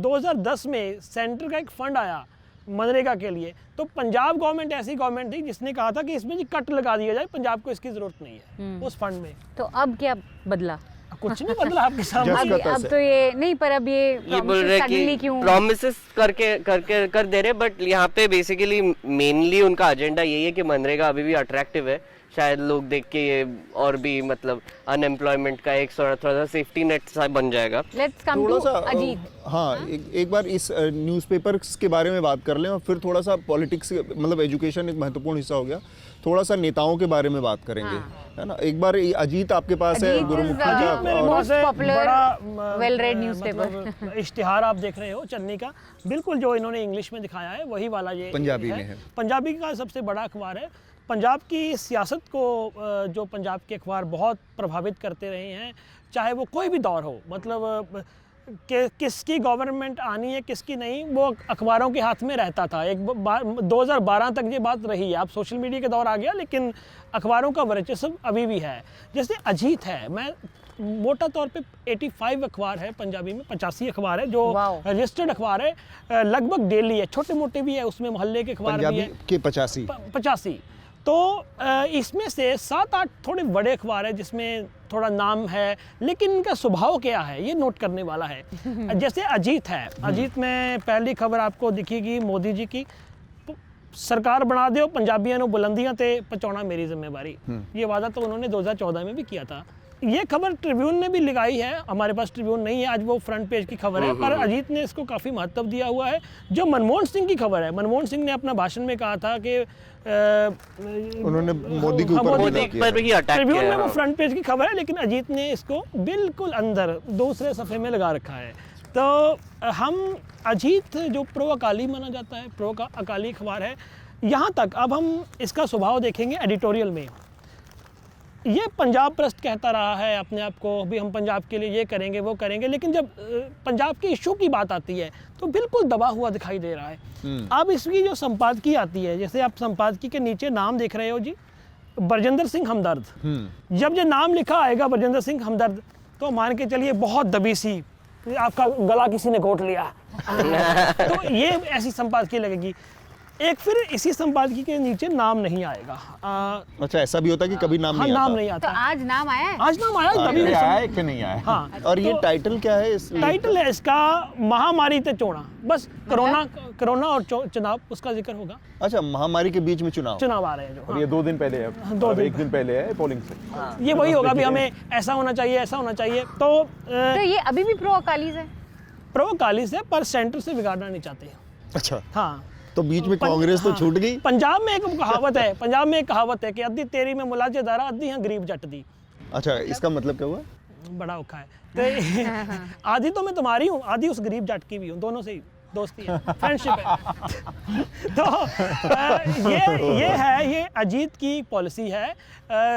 2010 में सेंटर का एक फंड आया मनरेगा के लिए, तो पंजाब गवर्नमेंट ऐसी गवर्नमेंट थी जिसने कहा था कि इसमें जी कट लगा दिया जाए, पंजाब को इसकी ज़रूरत नहीं है उस फंड में। तो अब क्या बदला? कुछ नहीं बदला आपके सामने। अब तो ये नहीं, पर अब ये बोल रहे कि प्रॉमिसेस कर दे रहे, बट यहाँ पे बेसिकली मेनली उनका एजेंडा यही है कि मनरेगा अभी भी अट्रैक्टिव है। शायद लोग देख के ये और भी मतलब अनएम्प्लॉयमेंट का एक थोड़ा सा सेफ्टी नेट सा बन जाएगा। लेट्स कम थोड़ा टू सा अजीत। हाँ, एक बार इस न्यूज़पेपर्स के बारे में बात कर लें और फिर थोड़ा सा पॉलिटिक्स, मतलब एजुकेशन एक महत्वपूर्ण हिस्सा हो गया, थोड़ा सा नेताओं के बारे में बात करेंगे, है ना। एक बार अजीत आपके पास है, गुरुमुखी का, मोस्ट पॉपुलर बड़ा वेल रेड न्यूज़पेपर। इश्तिहार आप देख रहे हो चन्नी का, बिल्कुल जो इन्होंने इंग्लिश में दिखाया है वही वाला ये पंजाबी में है। पंजाबी का सबसे बड़ा अखबार है। पंजाब की सियासत को जो पंजाब के अखबार बहुत प्रभावित करते रहे हैं, चाहे वो कोई भी दौर हो, मतलब किसकी गवर्नमेंट आनी है किसकी नहीं, वो अखबारों के हाथ में रहता था। 2012 तक ये बात रही है। अब सोशल मीडिया का दौर आ गया, लेकिन अखबारों का वर्चस्व अभी भी है। जैसे अजीत है, मैं मोटा तौर पे 85 अखबार है पंजाबी में, 85 अखबार है जो रजिस्टर्ड अखबार है, लगभग डेली है, छोटे मोटे भी है, उसमें मोहल्ले के अखबार भी है के 85। तो इसमें से 7-8 थोड़े बड़े अखबार है जिसमें थोड़ा नाम है, लेकिन इनका स्वभाव क्या है ये नोट करने वाला है। जैसे अजीत है, अजीत में पहली खबर आपको दिखेगी मोदी जी की, सरकार बना दो पंजाबियों को बुलंदियां ते पहुंचाना मेरी जिम्मेवारी। ये वादा तो उन्होंने 2014 में भी किया था। ये खबर ट्रिब्यून ने भी लगाई है, हमारे पास ट्रिब्यून नहीं है आज, वो फ्रंट पेज की खबर है, पर अजीत ने इसको काफ़ी महत्व दिया हुआ है। जो मनमोहन सिंह की खबर है, मनमोहन सिंह ने अपना भाषण में कहा था कि उन्होंने मोदी के ऊपर ही अटैक ट्रिब्यून किया में वो है। फ्रंट पेज की खबर है, लेकिन अजीत ने इसको बिल्कुल अंदर दूसरे सफ़े में लगा रखा है। तो हम अजीत जो प्रो अकाली माना जाता है, प्रो का अकाली अखबार है। यहाँ तक अब हम इसका स्वभाव देखेंगे एडिटोरियल में। ये पंजाब प्रस्त कहता रहा है अपने आप को, भी हम पंजाब के लिए ये करेंगे वो करेंगे, लेकिन जब पंजाब के इशू की बात आती है तो बिल्कुल दबा हुआ दिखाई दे रहा है। अब इसकी जो संपादकी आती है, जैसे आप संपादकी के नीचे नाम देख रहे हो जी, बरजिंदर सिंह हमदर्द। जब ये नाम लिखा आएगा बरजिंदर सिंह हमदर्द, तो मान के चलिए बहुत दबीसी, आपका गला किसी ने घोट लिया तो ये ऐसी संपादकी लगेगी। एक फिर इसी संपादकी के नीचे नाम नहीं आएगा। अच्छा, ऐसा भी होता है कि कभी नाम नहीं नाम आता। नहीं तो आता। आज नाम आया है? आज नाम आया तभी आया है कि नहीं आया? हाँ। और ये टाइटल क्या है इस टाइटल है इसका महामारी ते चोणा, बस कोरोना और चुनाव उसका जिक्र होगा। अच्छा, महामारी के बीच में चुनाव आ रहे हैं जो, और ये 2 दिन पहले है, 2 दिन एक दिन पहले है पोलिंग से। ये वही होगा भी हमें ऐसा होना चाहिए ऐसा होना चाहिए। तो तो ये अभी भी प्रो अकालीज है? प्रो अकाली से, पर सेंटर से बिगाड़ना नहीं चाहते। अच्छा, हाँ, तो बीच में कांग्रेस तो छूट गई। पंजाब में एक कहावत है कि अद्धी तेरी में मुलाजे दारा अद्धी यहाँ गरीब जट दी। अच्छा, इसका मतलब क्या हुआ? बड़ा औखा है तो आधी तो मैं तुम्हारी हूँ, आधी उस गरीब जट की भी हूँ, दोनों से ही दोस्ती है, फ्रेंडशिप है। तो ये अजीत की पॉलिसी है।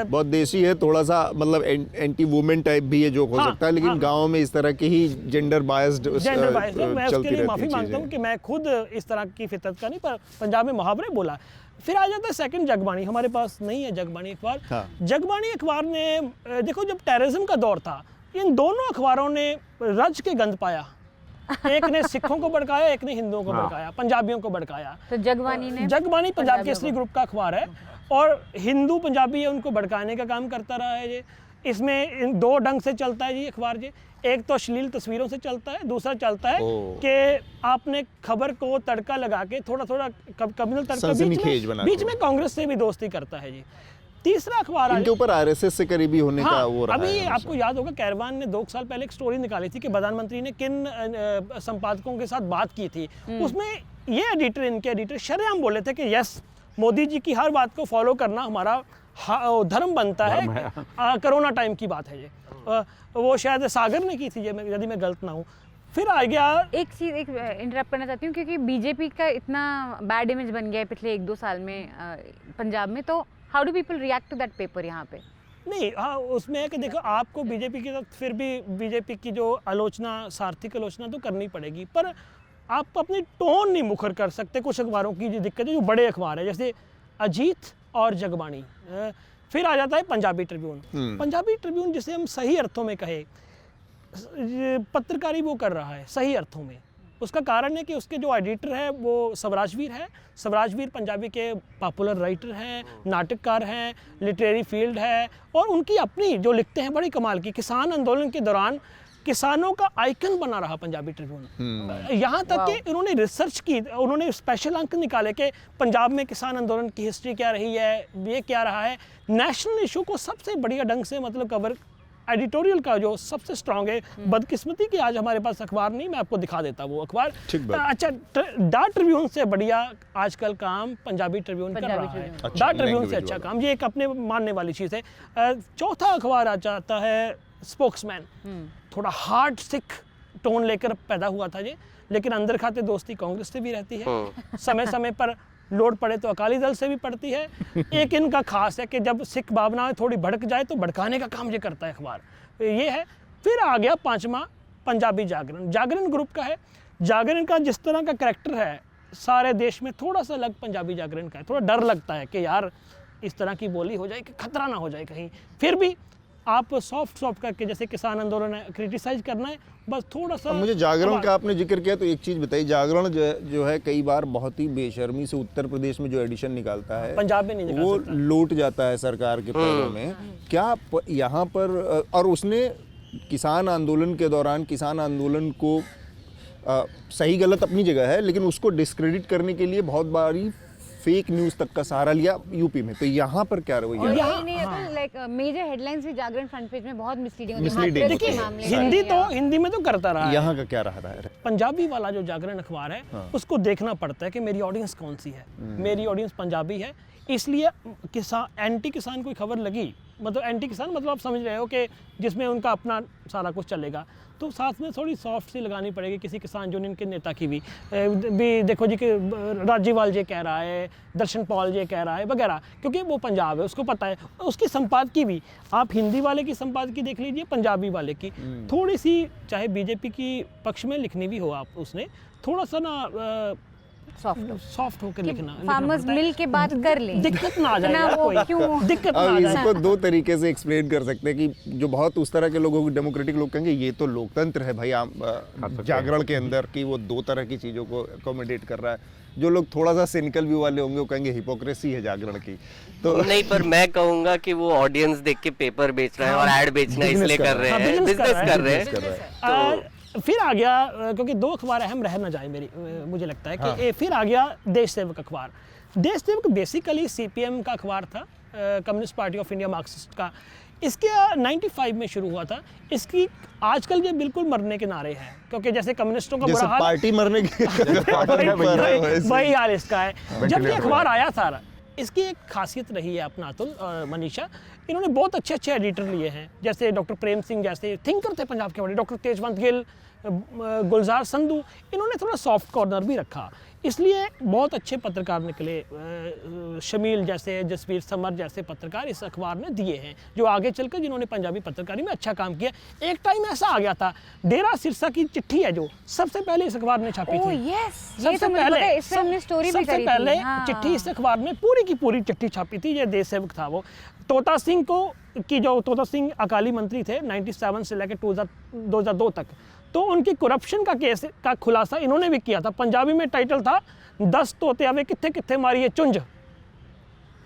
बहुत देसी है, थोड़ा सा मतलब एंटी वुमेन टाइप भी है जो हो सकता है, लेकिन गांव में इस तरह के ही जेंडर बायस्ड मैं उसके लिए माफ़ी मांगता हूँ कि मैं खुद इस तरह की फितरत का नहीं, पर पंजाब में मुहावरे बोला। फिर आ जाता है सेकंड जगबानी, हमारे पास नहीं है जगबानी अखबार। हाँ। जगबानी अखबार ने देखो, जब टेररिज्म का दौर था, इन दोनों अखबारों ने रज के गंद पाया। एक ने सिखों को भड़काया, एक ने हिंदुओं को भड़काया, पंजाबियों को भड़काया। तो जगबानी पंजाब केसरी ग्रुप का अखबार है, और हिंदू पंजाबी है उनको भड़काने का काम करता रहा है ये। इसमें 2 ढंग से चलता है जी अखबार जी। एक तो अश्लील तस्वीरों से चलता है, दूसरा चलता है कि आपने खबर को तड़का लगा के थोड़ा कम्युनल तड़का, बीच में कांग्रेस से भी दोस्ती करता है जी। तीसरा अखबार इनके ऊपर आरएसएस से करीबी होने का वो रहा अभी है। आपको याद होगा कैरवान ने 2 साल पहले एक स्टोरी निकाली थी कि प्रधानमंत्री ने किन संपादकों के साथ बात की थी। उसमें ये इनके एडिटर शरेआम बोले थे कि यस, मोदी जी की हर बात को फॉलो करना हमारा धर्म बनता है। कोरोना टाइम की बात है ये, वो शायद सागर ने की थी, यदि मैं गलत ना हूँ। फिर आ गया एक चीज़ इंटरप्ट करना चाहती हूँ, क्योंकि बीजेपी का इतना बैड इमेज बन गया है पिछले 1-2 साल में पंजाब में, तो how do people react to that paper यहाँ पे? नहीं, हाँ, उसमें है कि देखो, आपको बीजेपी के साथ फिर भी बीजेपी की जो आलोचना, सार्थक आलोचना तो करनी पड़ेगी, पर आप अपनी टोन नहीं मुखर कर सकते। कुछ अखबारों की जो दिक्कत है, जो बड़े अखबार है जैसे अजीत और जगबानी, फिर आ जाता है पंजाबी ट्रिब्यून। पंजाबी ट्रिब्यून जिसे हम सही अर्थों में कहे, पत्रकारी वो कर रहा है सही अर्थों में। उसका कारण है कि उसके जो एडिटर है वो स्वराजवीर है। स्वराजवीर पंजाबी के पॉपुलर राइटर हैं, नाटककार हैं, लिटरेरी फील्ड है, और उनकी अपनी जो लिखते हैं बड़ी कमाल की। किसान आंदोलन के दौरान किसानों का आइकन बना रहा पंजाबी ट्रिब्यून। यहाँ तक कि उन्होंने रिसर्च की, उन्होंने स्पेशल अंक निकाले कि पंजाब में किसान आंदोलन की हिस्ट्री क्या रही है, ये क्या रहा है। नेशनल इशू को सबसे बढ़िया ढंग से मतलब कवर, एडिटोरियल का जो सबसे स्ट्रांग है। बदकिस्मती कि आज हमारे पास अखबार नहीं, मैं आपको दिखा देता वो अखबार। अच्छा, डा ट्रिब्यून से बढ़िया आजकल काम पंजाबी ट्रिब्यून कर रहा है। डा ट्रिब्यून से अच्छा काम, ये एक अपने मानने वाली चीज़ है। चौथा अखबार आ जाता है स्पोक्समैन। थोड़ा हार्ड सिख टोन लेकर पैदा हुआ था ये, लेकिन अंदर खाते दोस्ती कांग्रेस से भी रहती है, समय समय पर लोड पड़े तो अकाली दल से भी पड़ती है। एक इनका खास है कि जब सिख भावनाएं थोड़ी भड़क जाए तो भड़काने का काम ये करता है अखबार, ये है। फिर आ गया पांचवा पंजाबी जागरण। जागरण ग्रुप का है। जागरण का जिस तरह का करैक्टर है सारे देश में थोड़ा सा अलग पंजाबी जागरण का है। थोड़ा डर लगता है कि यार इस तरह की बोली हो जाए कि खतरा ना हो जाए कहीं। फिर भी आप सॉफ्ट करके, जैसे किसान आंदोलन है, क्रिटिसाइज करना है, बस थोड़ा सा। मुझे जागरण का आपने जिक्र किया तो एक चीज़ बताइए, जागरण जो है कई बार बहुत ही बेशर्मी से उत्तर प्रदेश में जो एडिशन निकालता है पंजाब में नहीं वो लौट जाता है सरकार के पैरों में। क्या यहाँ पर, और उसने किसान आंदोलन के दौरान किसान आंदोलन को सही गलत अपनी जगह है, लेकिन उसको डिस्क्रेडिट करने के लिए बहुत बारी फेक न्यूज़ तक का सहारा लिया यूपी में। तो यहाँ पर क्या रवैया है? लाइक मेजर हेडलाइंस भी जागरण फ्रंट पेज में बहुत मिसलीडिंग हिंदी में तो करता रहा है। यहाँ का क्या रहा है? पंजाबी वाला जो जागरण अखबार है उसको देखना पड़ता है कि मेरी ऑडियंस कौन सी है। मेरी ऑडियंस पंजाबी है, इसलिए किसान एंटी किसान कोई खबर लगी, मतलब एंटी किसान मतलब आप समझ रहे हो कि जिसमें उनका अपना सारा कुछ चलेगा, तो साथ में थोड़ी सॉफ्ट सी लगानी पड़ेगी किसी किसान यूनियन के नेता की भी देखो जी कि राज्यपाल जी कह रहा है, दर्शन पॉल जी कह रहा है वगैरह, क्योंकि वो पंजाब है, उसको पता है। उसकी संपादकी भी आप हिंदी वाले की संपादकी देख लीजिए, पंजाबी वाले की थोड़ी सी, चाहे बीजेपी की पक्ष में लिखनी भी हो आप, उसने थोड़ा सा ना सॉफ्ट होकर लिखना। फार्मर्स मिल के बात कर ले, दिक्कत ना आ जाए यार कोई, दिक्कत ना आ जाए। इसको दो तरीके से एक्सप्लेन कर सकते हैं कि जो बहुत उस तरह के लोगों को डेमोक्रेटिक लोग कहेंगे ये तो लोकतंत्र है भाई, जागरण के अंदर की वो दो तरह की चीज़ों को अकोमोडेट कर रहा है। जो लोग थोड़ा सा सिनिकल व्यू वाले होंगे वो कहेंगे हिपोक्रेसी है जागरण की। तो नहीं, पर मैं कहूंगा कि वो ऑडियंस देख के पेपर बेच रहे हैं और ऐड बेचना इसलिए कर रहे हैं, बिजनेस कर रहे हैं। फिर आ गया, क्योंकि दो अखबार अहम रह ना जाए मुझे लगता है कि फिर आ गया देश सेवक अखबार। देश सेवक बेसिकली सीपीएम का अखबार था, communist party of India Marxist का। इसके 95 में शुरू हुआ था। इसकी आजकल ये बिल्कुल मरने के नारे हैं, क्योंकि जैसे कम्युनिस्टों का बुरा हाल, पार्टी मरने की वही हाल इसका है। जब ये अखबार आया था, इसकी एक खासियत रही है अपना अतुल और मनीषा, इन्होंने बहुत अच्छे एडिटर लिए हैं, जैसे डॉक्टर प्रेम सिंह जैसे थिंकर थे पंजाब के बड़े, डॉक्टर तेजवंत गिल, गुलजार संधू, इन्होंने थोड़ा सॉफ्ट कॉर्नर भी रखा, इसलिए बहुत अच्छे पत्रकार निकले। शमील जैसे, जसवीर समर जैसे पत्रकार इस अखबार ने दिए हैं, जो आगे चलकर जिन्होंने पंजाबी पत्रकारी में अच्छा काम किया। एक टाइम ऐसा आ गया था, डेरा सिरसा की चिट्ठी है जो सबसे पहले इस अखबार ने छापी थी। सबसे पहले चिट्ठी इस अखबार में पूरी की पूरी चिट्ठी छापी थी, ये देश सेवक था वो। तोता सिंह को तोता सिंह अकाली मंत्री थे 97 से लेकर 2002 तक, तो उनकी करप्शन का केस का खुलासा इन्होंने भी किया था। पंजाबी में टाइटल था 10 तोते आवे कित्थे कित्थे मारी चुंझ,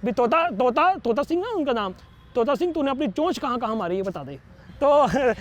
भी तोता सिंह ना उनका नाम, तोता सिंह तूने अपनी चोंच कहाँ कहाँ मारी ये बता दे। तो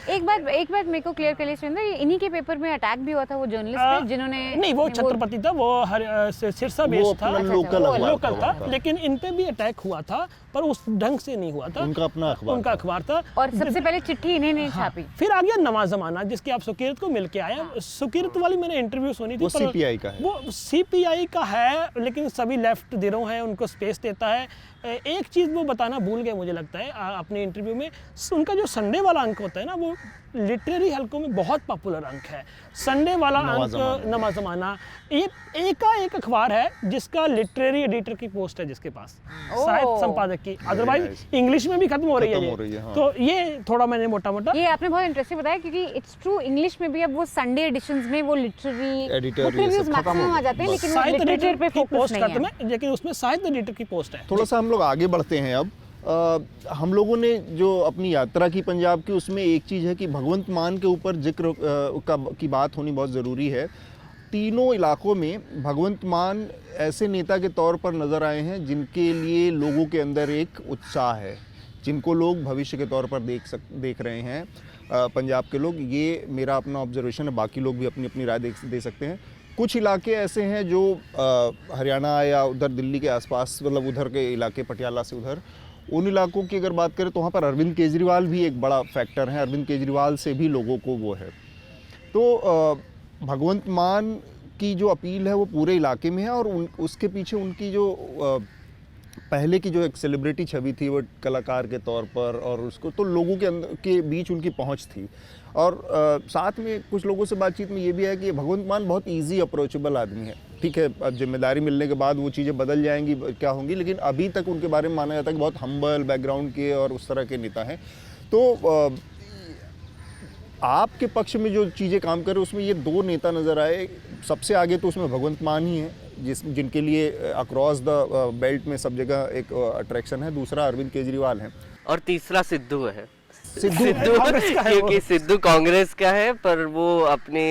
एक बात मेरे को क्लियर कर लीजिए, इन्हीं के पेपर में अटैक भी हुआ था वो जर्नलिस्ट पे, जिन्होंने नहीं, वो छत्रपति था, वो सिरसा बेस्ड था, लोकल था, लेकिन इन पे भी अटैक हुआ था, पर उस ढंग से नहीं हुआ था। उनका अपना अखबार था, और सबसे पहले चिट्ठी इन्हें नहीं छापी। फिर आ गया नवा जमाना, जिसकी आप सुकीरत को मिलके आया। सुकीरत वाली मैंने इंटरव्यू सुनी थी, वो सीपीआई का है, वो सीपीआई का है, लेकिन सभी लेफ्ट गिरोह है, उनको स्पेस देता है। एक चीज़ वो बताना भूल गए मुझे लगता है अपने इंटरव्यू में, उनका जो संडे वाला अंक होता है ना, वो लिटरेरी हलकों में बहुत पॉपुलर अंक है। संडे वाला अंक नवा ज़माना, ये एक अखबार है जिसका लिटरेरी एडिटर की पोस्ट है जिसके पास, साहित्य संपादक की, अदरवाइज इंग्लिश में भी खत्म हो रही है। तो ये थोड़ा मैंने मोटा ये आपने बहुत इंटरेस्टिंग बताया, क्योंकि इट्स ट्रू इंग्लिश में भी अब वो संडे एडिशंस में वो लिटरेरी रिव्यूज मैक्सिमम आ जाते हैं, लेकिन वो लिटरेचर पे फोकस नहीं है, लेकिन उसमें साहित्य एडिटर की पोस्ट है। थोड़ा सा हम लोग आगे बढ़ते हैं अब, हम लोगों ने जो अपनी यात्रा की पंजाब की, उसमें एक चीज़ है कि भगवंत मान के ऊपर जिक्र की बात होनी बहुत ज़रूरी है। तीनों इलाकों में भगवंत मान ऐसे नेता के तौर पर नज़र आए हैं जिनके लिए लोगों के अंदर एक उत्साह है, जिनको लोग भविष्य के तौर पर देख रहे हैं पंजाब के लोग। ये मेरा अपना ऑब्जर्वेशन है, बाकी लोग भी अपनी अपनी राय दे सकते हैं। कुछ इलाके ऐसे हैं जो हरियाणा या उधर दिल्ली के आसपास, मतलब उधर के इलाके, पटियाला से उधर, उन इलाकों की अगर बात करें तो वहाँ पर अरविंद केजरीवाल भी एक बड़ा फैक्टर है। अरविंद केजरीवाल से भी लोगों को वो है। तो भगवंत मान की जो अपील है वो पूरे इलाके में है, और उसके पीछे उनकी जो पहले की जो एक सेलिब्रिटी छवि थी वो कलाकार के तौर पर, और उसको तो लोगों के अंदर के बीच उनकी पहुंच थी। और साथ में कुछ लोगों से बातचीत में ये भी है कि भगवंत मान बहुत इजी अप्रोचेबल आदमी है। ठीक है, अब जिम्मेदारी मिलने के बाद वो चीज़ें बदल जाएंगी, क्या होंगी, लेकिन अभी तक उनके बारे में माना जाता है कि बहुत हम्बल बैकग्राउंड के और उस तरह के नेता हैं। तो आपके पक्ष में जो चीज़ें काम कर रहे हैं उसमें ये दो नेता नज़र आए। सबसे आगे तो उसमें भगवंत मान ही है, जिनके लिए अक्रॉस द बेल्ट में सब जगह एक अट्रैक्शन है। दूसरा अरविंद केजरीवाल है, और तीसरा सिद्धू है। सिद्धू क्योंकि सिद्धू कांग्रेस का है, पर वो अपने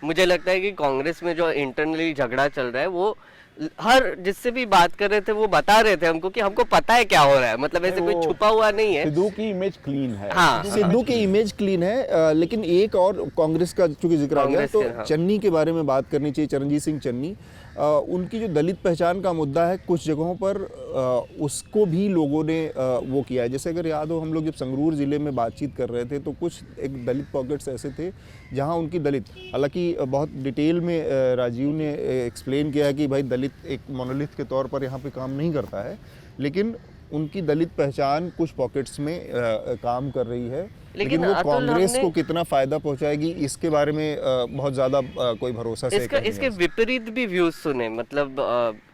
मुझे लगता है कि कांग्रेस में जो इंटरनली झगड़ा चल रहा है, वो हर जिससे भी बात कर रहे थे वो बता रहे थे हमको कि हमको पता है क्या हो रहा है, मतलब ऐसे कोई छुपा हुआ नहीं है। सिद्धू की इमेज क्लीन है। हाँ, सिद्धू की इमेज क्लीन है। लेकिन एक और कांग्रेस का चूंकि जिक्र आ गया तो हाँ। चन्नी के बारे में बात करनी चाहिए। चरणजीत सिंह चन्नी, उनकी जो दलित पहचान का मुद्दा है, कुछ जगहों पर उसको भी लोगों ने वो किया है। जैसे अगर याद हो, हम लोग जब संगरूर ज़िले में बातचीत कर रहे थे तो कुछ एक दलित पॉकेट्स ऐसे थे जहां उनकी दलित, हालांकि बहुत डिटेल में राजीव ने एक्सप्लेन किया है कि भाई दलित एक मोनोलिथ के तौर पर यहाँ पे काम नहीं करता है, लेकिन उनकी दलित पहचान कुछ पॉकेट्स में काम कर रही है। लेकिन वो कांग्रेस को कितना फायदा पहुंचाएगी इसके बारे में बहुत ज्यादा कोई भरोसा से इसके विपरीत भी व्यूज सुने। मतलब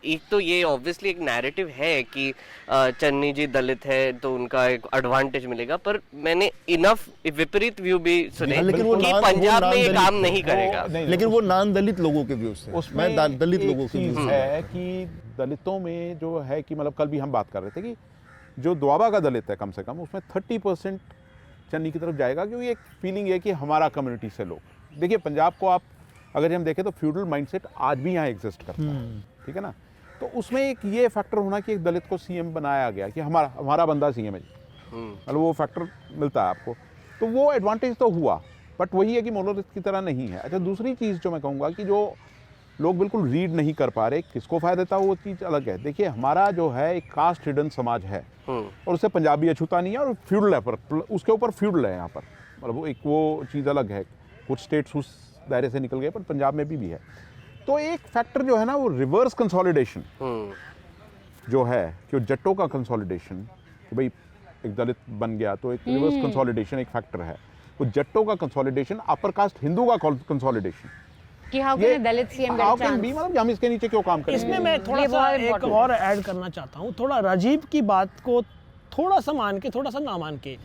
एक तो ये ऑब्वियसली एक नैरेटिव है कि चन्नी जी दलित है तो उनका एक एडवांटेज मिलेगा, पर मैंने इनफ विपरीत व्यू भी सुने कि पंजाब में ये काम नहीं करेगा। लेकिन वो नॉन दलित लोगों के व्यूज थे, उसमें दलित लोगों के व्यूज है कि दलितों में जो है कि, मतलब कल भी हम बात कर रहे थे कि जो दोआबा का दलित है कम से कम उसमें 30% चन्नी की तरफ जाएगा, क्योंकि एक फीलिंग है कि हमारा कम्युनिटी से लोग। देखिए पंजाब को आप अगर हम देखें तो फ्यूडल माइंडसेट आज भी यहाँ एग्जिस्ट करता है, ठीक है ना। तो उसमें एक ये फैक्टर होना कि एक दलित को सीएम बनाया गया कि हमारा बंदा सीएम है, मतलब वो फैक्टर मिलता है आपको, तो वो एडवांटेज तो हुआ, बट वही है कि मोनोलिथ की तरह नहीं है। अच्छा, दूसरी चीज़ जो मैं कहूँगा कि जो लोग बिल्कुल रीड नहीं कर पा रहे, किसको फायदा देता वो चीज़ अलग है। देखिए हमारा जो है एक कास्ट हिडन समाज है, और उससे पंजाबी अछूता नहीं है, और फ्यूडल है, पर उसके ऊपर फ्यूडल है यहाँ पर, मतलब एक वो चीज़ अलग है। कुछ स्टेट्स उस दायरे से निकल गए, पर पंजाब में भी है। तो एक फैक्टर जो है ना वो रिवर्स कंसोलिडेशन जो है, कि जट्टों का कंसोलिडेशन, कि भाई एक दलित बन गया तो एक रिवर्स कंसोलिडेशन एक फैक्टर है। तो जट्टों का कंसोलिडेशन, अपर कास्ट हिंदू का कंसोलिडेशन, कि how can Dalit CM get chance, मतलब हम इसके नीचे क्यों काम करें। इसमें मैं थोड़ा सा एक और ऐड करना चाहता हूँ, थोड़ा राजीव की बात को थोड़ा सा मान के थोड़ा सा ना मान के।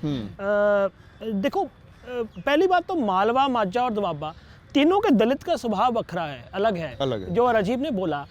देखो, पहली बात तो मालवा, माझा और दोआबा तीनों के दलित का स्वभाव बखरा है, अलग है। जो राजीव ने बोला,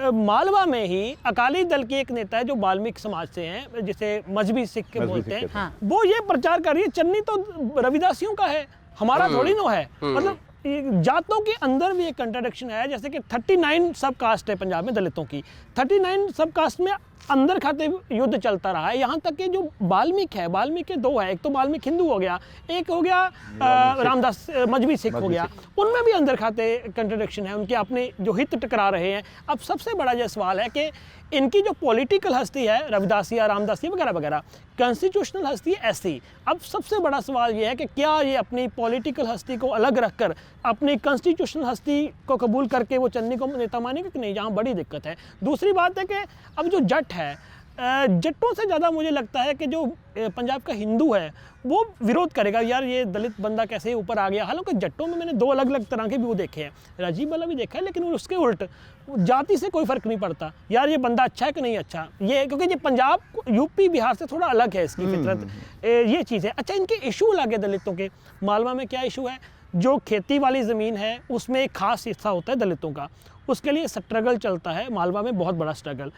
मालवा में ही अकाली दल की एक नेता है जो वाल्मीकि समाज से हैं, जिसे मजहबी सिख के बोलते हैं, हाँ। वो ये प्रचार कर रही है चन्नी तो रविदासियों का है, हमारा थोड़ी ना है। मतलब जातों के अंदर भी एक कंट्राडिक्शन है। जैसे कि 39 सब कास्ट है पंजाब में दलितों की, 39 सब कास्ट में अंदर खाते युद्ध चलता रहा है। यहाँ तक कि जो वाल्मीकि है, वाल्मीकि दो है, एक तो वाल्मीकि हिंदू हो गया, एक हो गया रामदास मजहबी सिख हो गया, उनमें भी अंदर खाते कंट्राडिक्शन है, उनके अपने जो हित टकरा रहे हैं। अब सबसे बड़ा यह सवाल है कि इनकी जो पॉलिटिकल हस्ती है, रविदासिया, रामदासिया वगैरह वगैरह, कॉन्स्टिट्यूशनल हस्ती है ऐसी। अब सबसे बड़ा सवाल ये है कि क्या ये अपनी पॉलिटिकल हस्ती को अलग रखकर अपनी कॉन्स्टिट्यूशनल हस्ती को कबूल करके वो चन्नी को नेता मानेगा कि नहीं, जहाँ बड़ी दिक्कत है। दूसरी बात है कि अब जो जट है, जट्टों से ज़्यादा मुझे लगता है कि जो पंजाब का हिंदू है वो विरोध करेगा, यार ये दलित बंदा कैसे ऊपर आ गया। हालांकि जट्टों में मैंने दो अलग अलग तरह के व्यू देखे हैं, राजीव वाला भी देखा है, लेकिन उसके उल्ट जाति से कोई फ़र्क नहीं पड़ता, यार ये बंदा अच्छा है कि नहीं अच्छा, ये क्योंकि ये पंजाब यूपी बिहार से थोड़ा अलग है इसकी फितरत, ये चीज़ है। अच्छा, इनके इशू अलग है दलितों के। मालवा में क्या इशू है, जो खेती वाली ज़मीन है उसमें एक खास हिस्सा होता है दलितों का, उसके लिए स्ट्रगल चलता है मालवा में, बहुत बड़ा स्ट्रगल।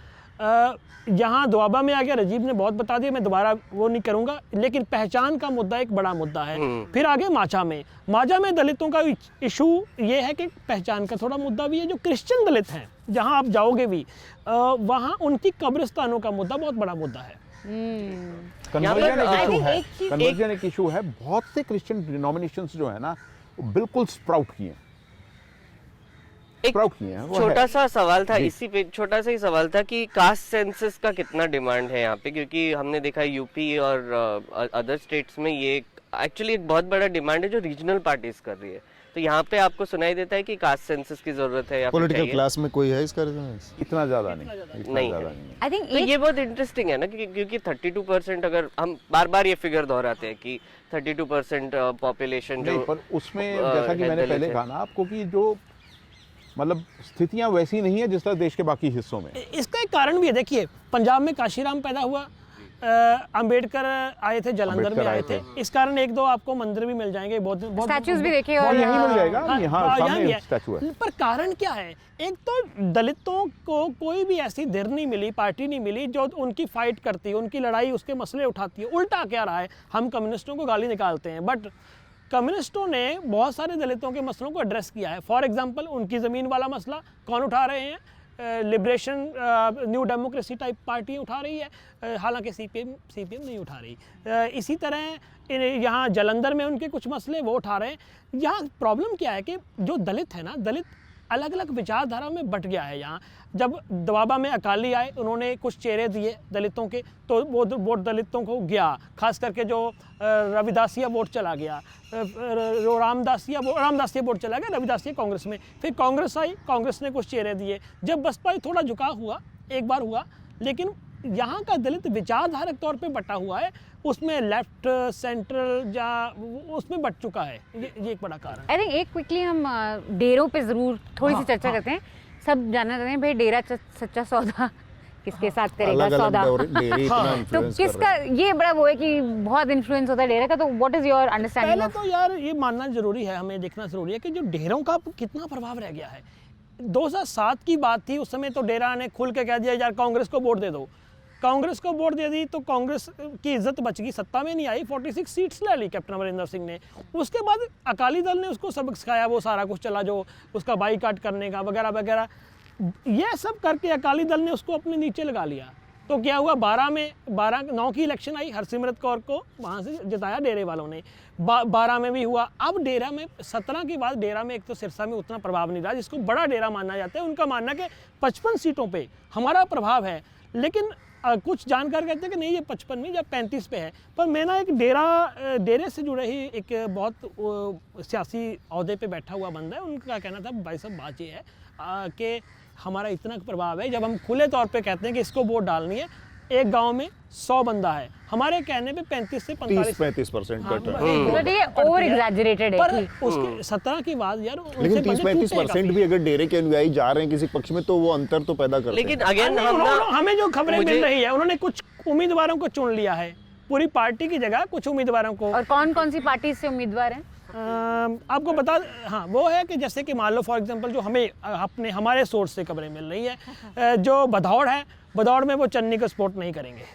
यहाँ दुआबा में आ गया, राजीव ने बहुत बता दिया, मैं दोबारा वो नहीं करूँगा, लेकिन पहचान का मुद्दा एक बड़ा मुद्दा है। फिर आगे माचा में दलितों का इशू ये है कि पहचान का थोड़ा मुद्दा भी है। जो क्रिश्चियन दलित हैं, जहाँ आप जाओगे भी वहाँ उनकी कब्रिस्तानों का मुद्दा बहुत बड़ा मुद्दा है। कन्वर्जन एक इशू है। बहुत से क्रिश्चियन डिनोमिनेशंस जो है ना, वो बिल्कुल स्प्राउट किए हैं। एक छोटा सा सवाल था, इसी पे छोटा सा ही सवाल था कि कास्ट सेंसस का कितना डिमांड है यहाँ पे, क्योंकि हमने देखा यूपी और अदर स्टेट्स में ये एक्चुअली एक बहुत बड़ा डिमांड है जो रीजनल पार्टीज कर रही है। तो यहाँ पे आपको सुनाई देता है कि कास्ट सेंसस की जरूरत है या पॉलिटिकल क्लास में कोई है इसका रेजोनेंस? इतना ज्यादा नहीं है। आई थिंक तो ये बहुत इंटरेस्टिंग है ना, क्योंकि 32% अगर हम बार बार ये फिगर दोहराते हैं कि 32% पॉपुलेशन जो, पर उसमें जैसा कि मैंने पहले कहा ना आपको कि जो मतलब स्थितियां वैसी नहीं है जिस तरह देश के बाकी हिस्सों में। इसका एक कारण भी है, देखिए पंजाब में काशीराम पैदा हुआ, अंबेडकर आए थे, जालंधर में आए थे, इस कारण एक दो आपको मंदिर भी मिल जाएंगे, बहुत स्टैचूज भी देखे और यहीं मिल जाएगा। यहाँ सामने स्टैचू है। पर कारण क्या है? एक तो दलितों को कोई भी ऐसी धਿਰ नहीं मिली, पार्टी नहीं मिली जो उनकी फाइट करती है, उनकी लड़ाई, उसके मसले उठाती है। उल्टा क्या रहा है, हम कम्युनिस्टों को गाली निकालते हैं, बट कम्युनिस्टों ने बहुत सारे दलितों के मसलों को एड्रेस किया है। फॉर एग्जांपल उनकी ज़मीन वाला मसला कौन उठा रहे हैं? Liberation new democracy type party उठा रही है, हालांकि सीपीएम नहीं उठा रही। इसी तरह यहाँ जालंधर में उनके कुछ मसले वो उठा रहे हैं। यहाँ प्रॉब्लम क्या है कि जो दलित है ना, दलित अलग अलग विचारधारा में बट गया है। यहाँ जब दोआबा में अकाली आए, उन्होंने कुछ चेहरे दिए दलितों के, तो वो वोट दलितों को गया, खास करके जो रविदासिया वोट चला गया, रामदासिया वोट चला गया, रविदासिया कांग्रेस में। फिर कांग्रेस आई, कांग्रेस ने कुछ चेहरे दिए। जब बसपा थोड़ा झुकाव हुआ, एक बार हुआ, लेकिन यहाँ का दलित विचारधारक तौर पे बटा हुआ है, उसमें लेफ्ट सेंट्रल या उसमें बट चुका है। ये एक बड़ा कारण। आई थिंक एक क्विकली हम डेरों पे जरूर थोड़ी सी चर्चा करते हैं। सब जानना चाहते हैं भाई डेरा सच्चा सौदा किसके साथ करेगा सौदा। तो किसका ये बड़ा वो है कि बहुत इन्फ्लुएंस होता है डेरा का, तो व्हाट इज योर अंडरस्टैंडिंग? पहले तो यार ये मानना जरूरी है, हमें देखना जरूरी है कि जो डेरों का कितना प्रभाव रह गया है। 2007 की बात थी, उस समय तो डेरा ने खुल के कह दिया यार कांग्रेस को वोट दे दो। कांग्रेस को वोट दे दी तो कांग्रेस की इज्जत बच गई, सत्ता में नहीं आई, 46 सीट्स ले ली कैप्टन अमरिंदर सिंह ने। उसके बाद अकाली दल ने उसको सबक सिखाया, वो सारा कुछ चला जो उसका बाईकाट करने का वगैरह वगैरह, ये सब करके अकाली दल ने उसको अपने नीचे लगा लिया। तो क्या हुआ, 9 की इलेक्शन आई, हरसिमरत कौर को वहाँ से जिताया डेरे वालों ने। 12 में भी हुआ। अब डेरा में 17 के बाद डेरा में एक तो सिरसा में उतना प्रभाव नहीं रहा, जिसको बड़ा डेरा माना जाता है। उनका मानना कि 55 सीटों पे हमारा प्रभाव है, लेकिन कुछ जानकार कहते हैं कि नहीं ये 55 नहीं, जब 35 पे है। पर मैं ना एक डेरे से जुड़े ही एक बहुत सियासी अहदे पे बैठा हुआ बंदा है, उनका कहना था भाई साहब बात ये है कि हमारा इतना प्रभाव है, जब हम खुले तौर पे कहते हैं कि इसको वोट डालनी है, एक गांव में 100 बंदा है, हमारे कहने पे 35 से 35% कट है। बट ये ओवर एग्जैजरेटेड है। पर उसके 17 के बाद यार, लेकिन 30-35% भी अगर डेरे के अनुयायी जा रहे हैं किसी पक्ष में, तो वो अंतर तो पैदा करते हैं। लेकिन अगेन हमें जो खबरें मिल रही है, उन्होंने कुछ उम्मीदवारों को चुन लिया है, पूरी पार्टी की जगह कुछ उम्मीदवारों को। और कौन कौन सी पार्टी से उम्मीदवार हैं? आपको बता, हाँ वो है कि जैसे कि मान लो फॉर एग्जांपल जो हमारे सोर्स से खबरें मिल रही है, जो भदौड़ है, भदौड़ में वो चन्नी को सपोर्ट नहीं करेंगे,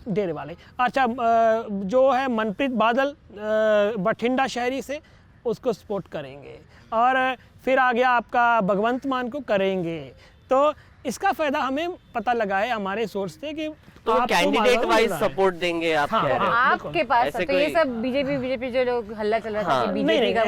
डेरे वाले। अच्छा, जो है मनप्रीत बादल बठिंडा शहरी से, उसको सपोर्ट करेंगे। और फिर आ गया आपका भगवंत मान को करेंगे। तो इसका फायदा हमें पता लगा है हमारे सोर्स से कि तो कैंडिडेट वाइज सपोर्ट देंगे आप कह रहे हैं। आपके पास तो ये सब बीजेपी जो लोग हल्ला चल रहा था बीजेपी का,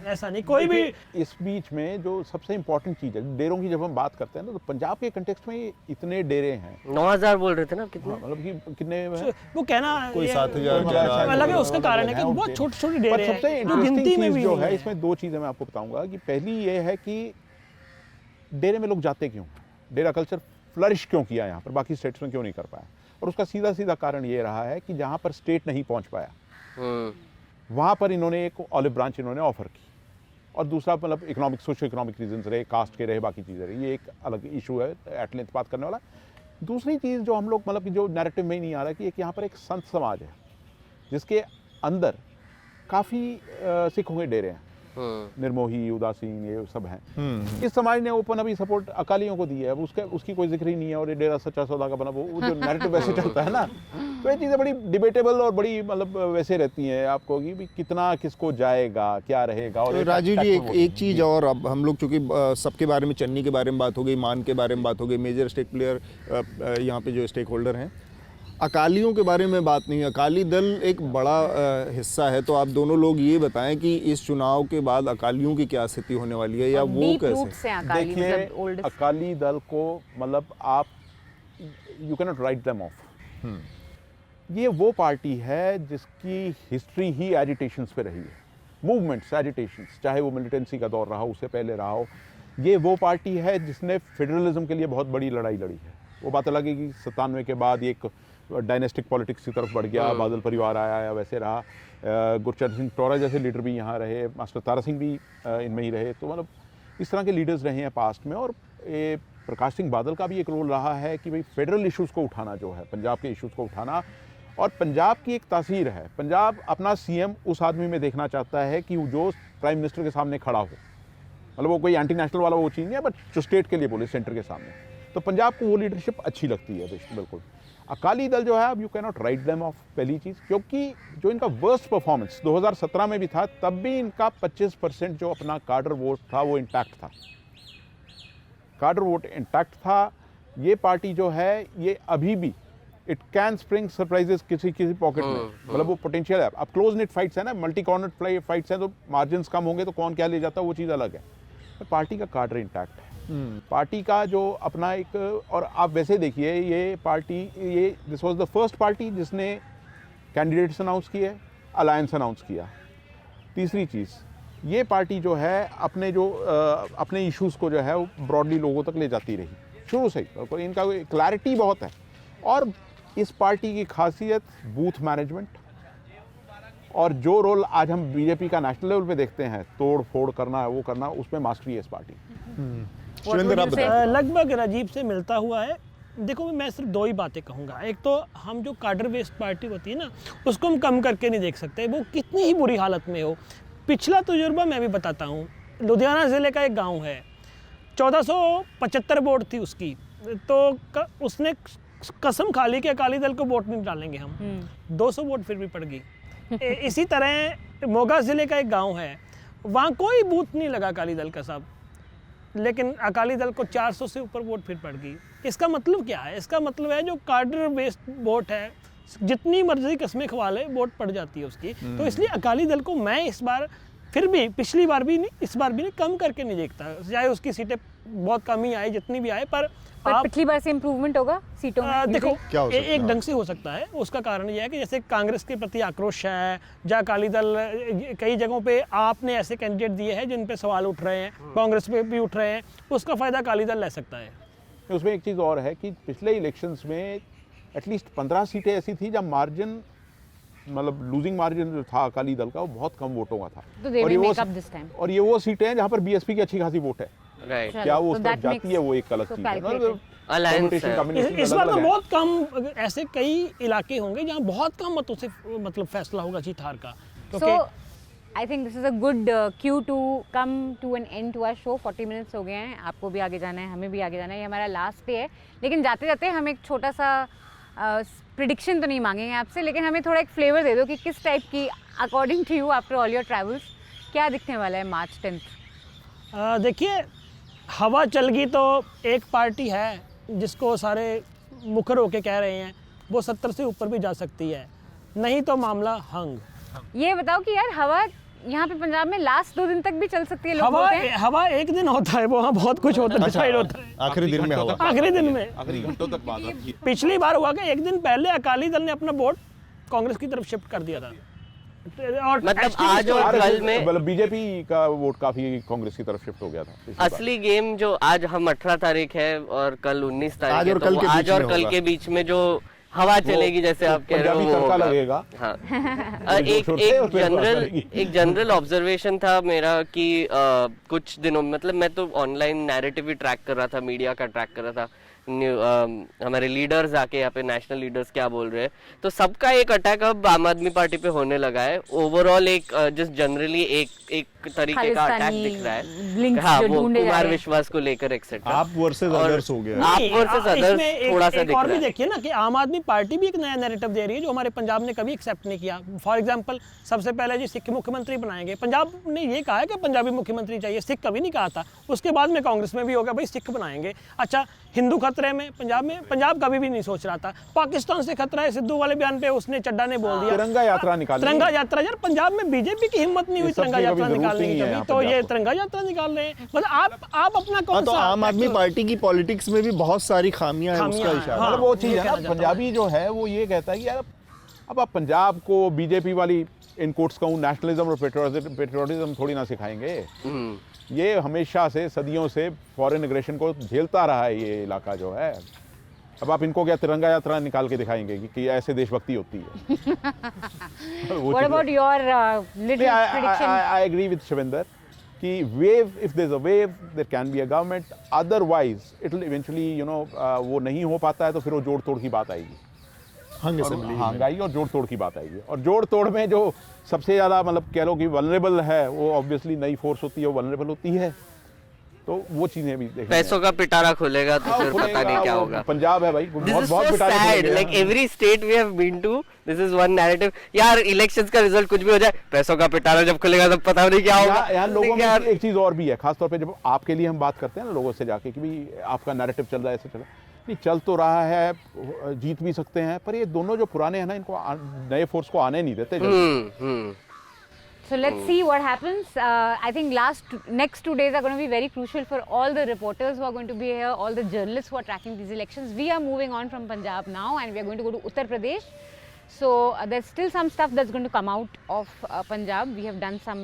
ऐसा नहीं कोई भी। इस बीच में जो सबसे इम्पोर्टेंट चीज है डेरों की, जब हम बात करते हैं ना, तो पंजाब के कंटेक्स्ट में इतने डेरे हैं। 9000 बोल रहे थे ना, कितने मतलब कि कितने वो कहना कोई 7000 अलग है। उसका कारण है कि बहुत छोटे छोटे डेरे हैं। सबसे इंटरेस्टिंग चीज जो है इसमें, दो चीजें मैं आपको बताऊंगा कि पहली ये है कि डेरे में लोग जाते क्यों, डेरा कल्चर फ्लरिश क्यों किया यहाँ पर, बाकी स्टेट्स में क्यों नहीं कर पाया। और उसका सीधा सीधा कारण ये रहा है कि जहाँ पर स्टेट नहीं पहुँच पाया, वहाँ पर इन्होंने एक ऑलिव ब्रांच इन्होंने ऑफर की। और दूसरा मतलब इकोनॉमिक, सोशो इकोनॉमिक रीजंस रहे, कास्ट के रहे, बाकी चीज़ें रही, ये एक अलग इशू है एट लेंथ बात करने वाला। दूसरी चीज़ जो हम लोग मतलब जो नैरेटिव में ही नहीं आ रहा कि एक यहाँ पर एक संत समाज है जिसके अंदर काफ़ी सिखों के डेरे हैं। निर्मोही, उदासीन, ये सब हैं। इस समाज ने ओपन अभी सपोर्ट अकालियों को दी है, अब उसकी कोई जिक्र ही नहीं है। और ये डेरा सच्चा सौदा का बना वो जो नैरेटिव वैसे चलता है ना, तो ये चीज़ें बड़ी डिबेटेबल और बड़ी मतलब वैसे रहती हैं आपको कि भी कितना किसको जाएगा, क्या रहेगा। और तो राजीव जी एक चीज़ और, अब हम लोग चूँकि सबके बारे में, चन्नी के बारे में बात हो गई, मान के बारे में बात हो गई, मेजर स्टेक प्लेयर यहाँ पे जो स्टेक होल्डर हैं, अकालियों के बारे में बात नहीं। अकाली दल एक बड़ा हिस्सा है, तो आप दोनों लोग ये बताएं कि इस चुनाव के बाद अकालियों की क्या स्थिति होने वाली है, या वो कैसे? देखिए, अकाली दल को मतलब आप you can not write them of. ये वो पार्टी है जिसकी हिस्ट्री ही एजिटेशंस पे रही है, मूवमेंट्स, एजिटेशंस, चाहे वो मिलिटेंसी का दौर रहा हो, उससे पहले रहा हो। ये वो पार्टी है जिसने फेडरलिज्म के लिए बहुत बड़ी लड़ाई लड़ी है। वो बात अलग है कि 97 के बाद एक डायनेस्टिक पॉलिटिक्स की तरफ बढ़ गया, बादल परिवार आया या वैसे रहा, गुरचरण सिंह टोरा जैसे लीडर भी यहाँ रहे, मास्टर तारा सिंह भी इनमें ही रहे। तो मतलब इस तरह के लीडर्स रहे हैं पास्ट में। और ये प्रकाश सिंह बादल का भी एक रोल रहा है कि भाई फेडरल इश्यूज़ को उठाना, जो है पंजाब के इश्यूज़ को उठाना। और पंजाब की एक तासीर है, पंजाब अपना सीएम उस आदमी में देखना चाहता है कि जो प्राइम मिनिस्टर के सामने खड़ा हो, मतलब वो कोई एंटी नेशनल वाला वो चीज़ नहीं है, बट जो स्टेट के लिए बोले, सेंटर के सामने, तो पंजाब को वो लीडरशिप अच्छी लगती है बिल्कुल। अकाली दल जो है, अब you can not write them of, पहली चीज़, क्योंकि जो इनका वर्स्ट परफॉर्मेंस 2017 में भी था, तब भी इनका 25% जो अपना कार्डर वोट था वो इंटैक्ट था, कार्डर वोट इंटैक्ट था। ये पार्टी जो है ये अभी भी इट कैन स्प्रिंग सरप्राइजेस किसी पॉकेट में, मतलब वो पोटेंशियल है। अब क्लोज निट फाइट्स है ना, मल्टी कॉर्नर फाइट्स हैं, तो मार्जिन कम होंगे तो कौन क्या ले जाता है वो चीज़ अलग है, पर पार्टी का कार्डर इंटैक्ट है। पार्टी का जो अपना एक, और आप वैसे देखिए ये पार्टी, ये this was the first party जिसने कैंडिडेट्स अनाउंस किए, अलायंस अनाउंस किया। तीसरी चीज़, ये पार्टी जो है अपने इश्यूज़ को जो है वो ब्रॉडली लोगों तक ले जाती रही शुरू से ही, और इनका क्लैरिटी बहुत है। और इस पार्टी की खासियत बूथ मैनेजमेंट, और जो रोल आज हम बीजेपी का नेशनल लेवल पे देखते हैं, तोड़ फोड़ करना है, वो करना, उसमें मास्टरी है इस पार्टी। सुरेंद्र आप बताएं। लगभग राजीव से मिलता हुआ है। देखो, मैं सिर्फ दो ही बातें कहूँगा। एक तो हम जो कार्डर बेस्ड पार्टी होती है ना, उसको हम कम करके नहीं देख सकते, वो कितनी ही बुरी हालत में हो। पिछला तजुर्बा मैं भी बताता हूँ। लुधियाना ज़िले का एक गांव है, 1475 वोट थी उसकी, तो उसने कसम खा ली कि अकाली दल को वोट नहीं डालेंगे हम, 200 वोट फिर भी पड़ गई। इसी तरह मोगा ज़िले का एक गांव है, वहाँ कोई बूथ नहीं लगा अकाली दल का साहब, लेकिन अकाली दल को 400 से ऊपर वोट फिर पड़ गई। इसका मतलब क्या है? इसका मतलब है जो कार्डर बेस्ड वोट है, जितनी मर्जी कस्में खवा ले, वोट पड़ जाती है उसकी। तो इसलिए अकाली दल को मैं इस बार फिर भी, पिछली बार भी नहीं, इस बार भी नहीं, कम करके नहीं देखता। चाहे उसकी सीटें बहुत कम ही आए, जितनी भी आए, पर पिछली बार से इम्प्रूवमेंट होगा सीटों में। देखो, क्या हो सकता है? एक ढंग से हो सकता है। उसका कारण यह है कि जैसे कांग्रेस के प्रति आक्रोश है, या अकाली दल कई जगहों पे आपने ऐसे कैंडिडेट दिए हैं जिन पे सवाल उठ रहे हैं, कांग्रेस पे भी उठ रहे हैं, उसका फ़ायदा अकाली दल ले सकता है। उसमें एक चीज़ और है कि पिछले इलेक्शंस में एटलीस्ट 15 सीटें ऐसी थी जब मार्जिन, मतलब लूजिंग मार्जिन जो था अकाली दल का, वो बहुत कम वोटों का था। तो they will make up this time. और ये वो सीटें हैं जहाँ पर बीएसपी की अच्छी खासी वोट है। राइट, क्या वो उस तरफ जाती है, वो एक अलग चीज़ है। Alliance है। इस बार तो बहुत कम ऐसे कई इलाके होंगे जहाँ बहुत कम मतों से मतलब फैसला होगा जीत हार का। So I think this is a good cue to come to an end to our show. 40 minutes हो गए हैं, आपको भी आगे जाना है, हमें भी आगे जाना है, ये हमारा लास्ट डे है। लेकिन जाते जाते हम एक छोटा सा प्रिडिक्शन तो नहीं मांगेंगे आपसे, लेकिन हमें थोड़ा एक फ्लेवर दे दो कि किस टाइप की, according to you, after all your travels, क्या दिखने वाला है मार्च 10th? देखिए, हवा चल गई तो एक पार्टी है जिसको सारे मुखर होके कह रहे हैं वो 70 से ऊपर भी जा सकती है, नहीं तो मामला हंग। ये बताओ कि यार हवा यहाँ पे पंजाब में लास्ट 2 दिन तक भी चल सकती है, लोग बोलते हैं। हवा एक दिन होता है, वहाँ बहुत कुछ होता है, डिसाइड होता है आखिरी दिन में हुआ। आखिरी दिन में, आखिरी घंटों तक बात आती है। पिछली बार हुआ कि एक दिन पहले अकाली दल ने अपना वोट कांग्रेस की तरफ शिफ्ट कर दिया था। और मतलब आज और कल में मतलब बीजेपी का वोट काफी कांग्रेस की तरफ शिफ्ट हो गया था। असली गेम जो आज हम 18 तारीख है और कल 19 तारीख है, तो आज और कल के बीच में जो हवा चलेगी, जैसे आप कह रहे हो, वो तड़का लगेगा। हाँ। एक जनरल ऑब्जर्वेशन था मेरा कि कुछ दिनों, मतलब मैं तो ऑनलाइन नैरेटिव भी ट्रैक कर रहा था, मीडिया का ट्रैक कर रहा था, हमारे लीडर्स आके यहाँ पे नेशनल लीडर्स क्या बोल रहे हैं, तो सबका एक अटैक अब आम आदमी पार्टी पे होने लगा है। ओवरऑल एक जस्ट जनरली एक तरीके का अटैक दिख रहा है, हाँ, वो कुमार विश्वास को लेकर एक्सेट्रा। आप वर्सेस अदर्स हो गया। आप वर्सेस अदर्स थोड़ा सा दिख और रहा भी है। देखिए ना कि आम आदमी पार्टी भी एक नया नैरेटिव दे रही है जो हमारे पंजाब ने कभी एक्सेप्ट नहीं किया। फॉर एग्जांपल सबसे पहले जी सिख मुख्यमंत्री बनाएंगे, पंजाब ने ये कहा है कि पंजाबी मुख्यमंत्री चाहिए, सिख कभी नहीं कहा था। उसके बाद में कांग्रेस में भी हो गया भाई सिख बनाएंगे। अच्छा, हिंदू खतरे में पंजाब में, पंजाब कभी भी नहीं सोच रहा था। पाकिस्तान से खतरा है, सिद्धू वाले बयान पे उसने चड्डा ने बोल दिया। तिरंगा यात्रा निकाली, तिरंगा यात्रा, यार पंजाब में बीजेपी की हिम्मत नहीं हुई तिरंगा यात्रा निकालने की कभी, तो ये तिरंगा यात्रा निकाल रहे हैं। मतलब आप अपना कौन तो सा आम आदमी पार्टी की पॉलिटिक्स में भी बहुत सारी खामियां हैं, उसका खामियां, इशारा। हाँ। मतलब वो चीज़ ये है ना, कहना चाहता पंजाबी जो है वो ये कहता है कि यार अब आप पंजाब को बीजेपी वाली इन कोट्स कहूँ नेशनलिज्म और पेट्रियोटिज्म थोड़ी ना सिखाएंगे। ये हमेशा से सदियों से फॉरेन एग्रेशन को झेलता रहा है ये इलाका जो है। अब आप इनको क्या तिरंगा यात्रा निकाल के दिखाएंगे कि ऐसे देशभक्ति होती है? What about your little prediction? I agree with Shivinder कि wave, if there's a wave, there can be a government. Otherwise, it will eventually, वो नहीं हो पाता है तो फिर वो जोड़ तोड़ की बात आएगी। हंग और असेंबली महंगाई और जोड़ तोड़ की बात आएगी। और जोड़ तोड़ में जो सबसे ज़्यादा मतलब कह लो कि वल्नरेबल है, वो ऑब्वियसली नई फोर्स होती है, वो वल्नरेबल होती है। तो वो चीजें भी देखनी पैसों का पिटारा खुलेगा तो फिर खुलेगा, पता नहीं क्या वो होगा। पंजाब है भाई, This बहुत is बहुत so पिटारे sad. खुलेंगे। Like every state we have been to, this is one narrative. यार इलेक्शंस का रिजल्ट कुछ भी हो जाए, पैसों का पिटारा जब खुलेगा तब पता नहीं क्या होगा। यहाँ लोगों में यार एक चीज और भी है, खासतौर पे जब आपके लिए हम बात करते हैं ना लोगों से जाके कि भाई आपका नैरेटिव चल रहा है, ऐसे चल रहा है, नहीं चल तो रहा है, जीत भी सकते हैं, पर ये दोनों जो पुराने हैं ना, इनको नए फोर्स को आने नहीं देते जल्दी। So let's see what happens. I think next 2 days are going to be very crucial for all the reporters who are going to be here, all the journalists who are tracking these elections. We are moving on from Punjab now and we are going to go to Uttar Pradesh. So there's still some stuff that's going to come out of Punjab. We have done some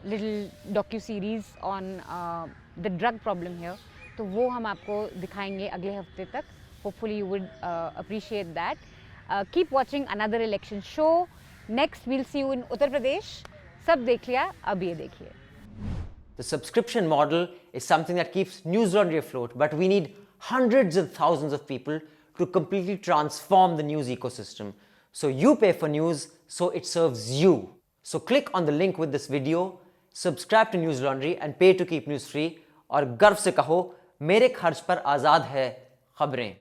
little docu-series on the drug problem here. तो वो हम आपको दिखाएंगे अगले हफ्ते तक. Hopefully you would appreciate that. Keep watching another election show. Next we'll see you in Uttar Pradesh. सब देख लिया, अब ये देखिए. The subscription model is something that keeps News Laundry afloat, but we need hundreds of thousands of people to completely transform the news ecosystem. So you pay for news, so it serves you. So click on the link with this video, subscribe to News Laundry and pay to keep news free. और गर्व से कहो, मेरे खर्च पर आज़ाद है खबरें.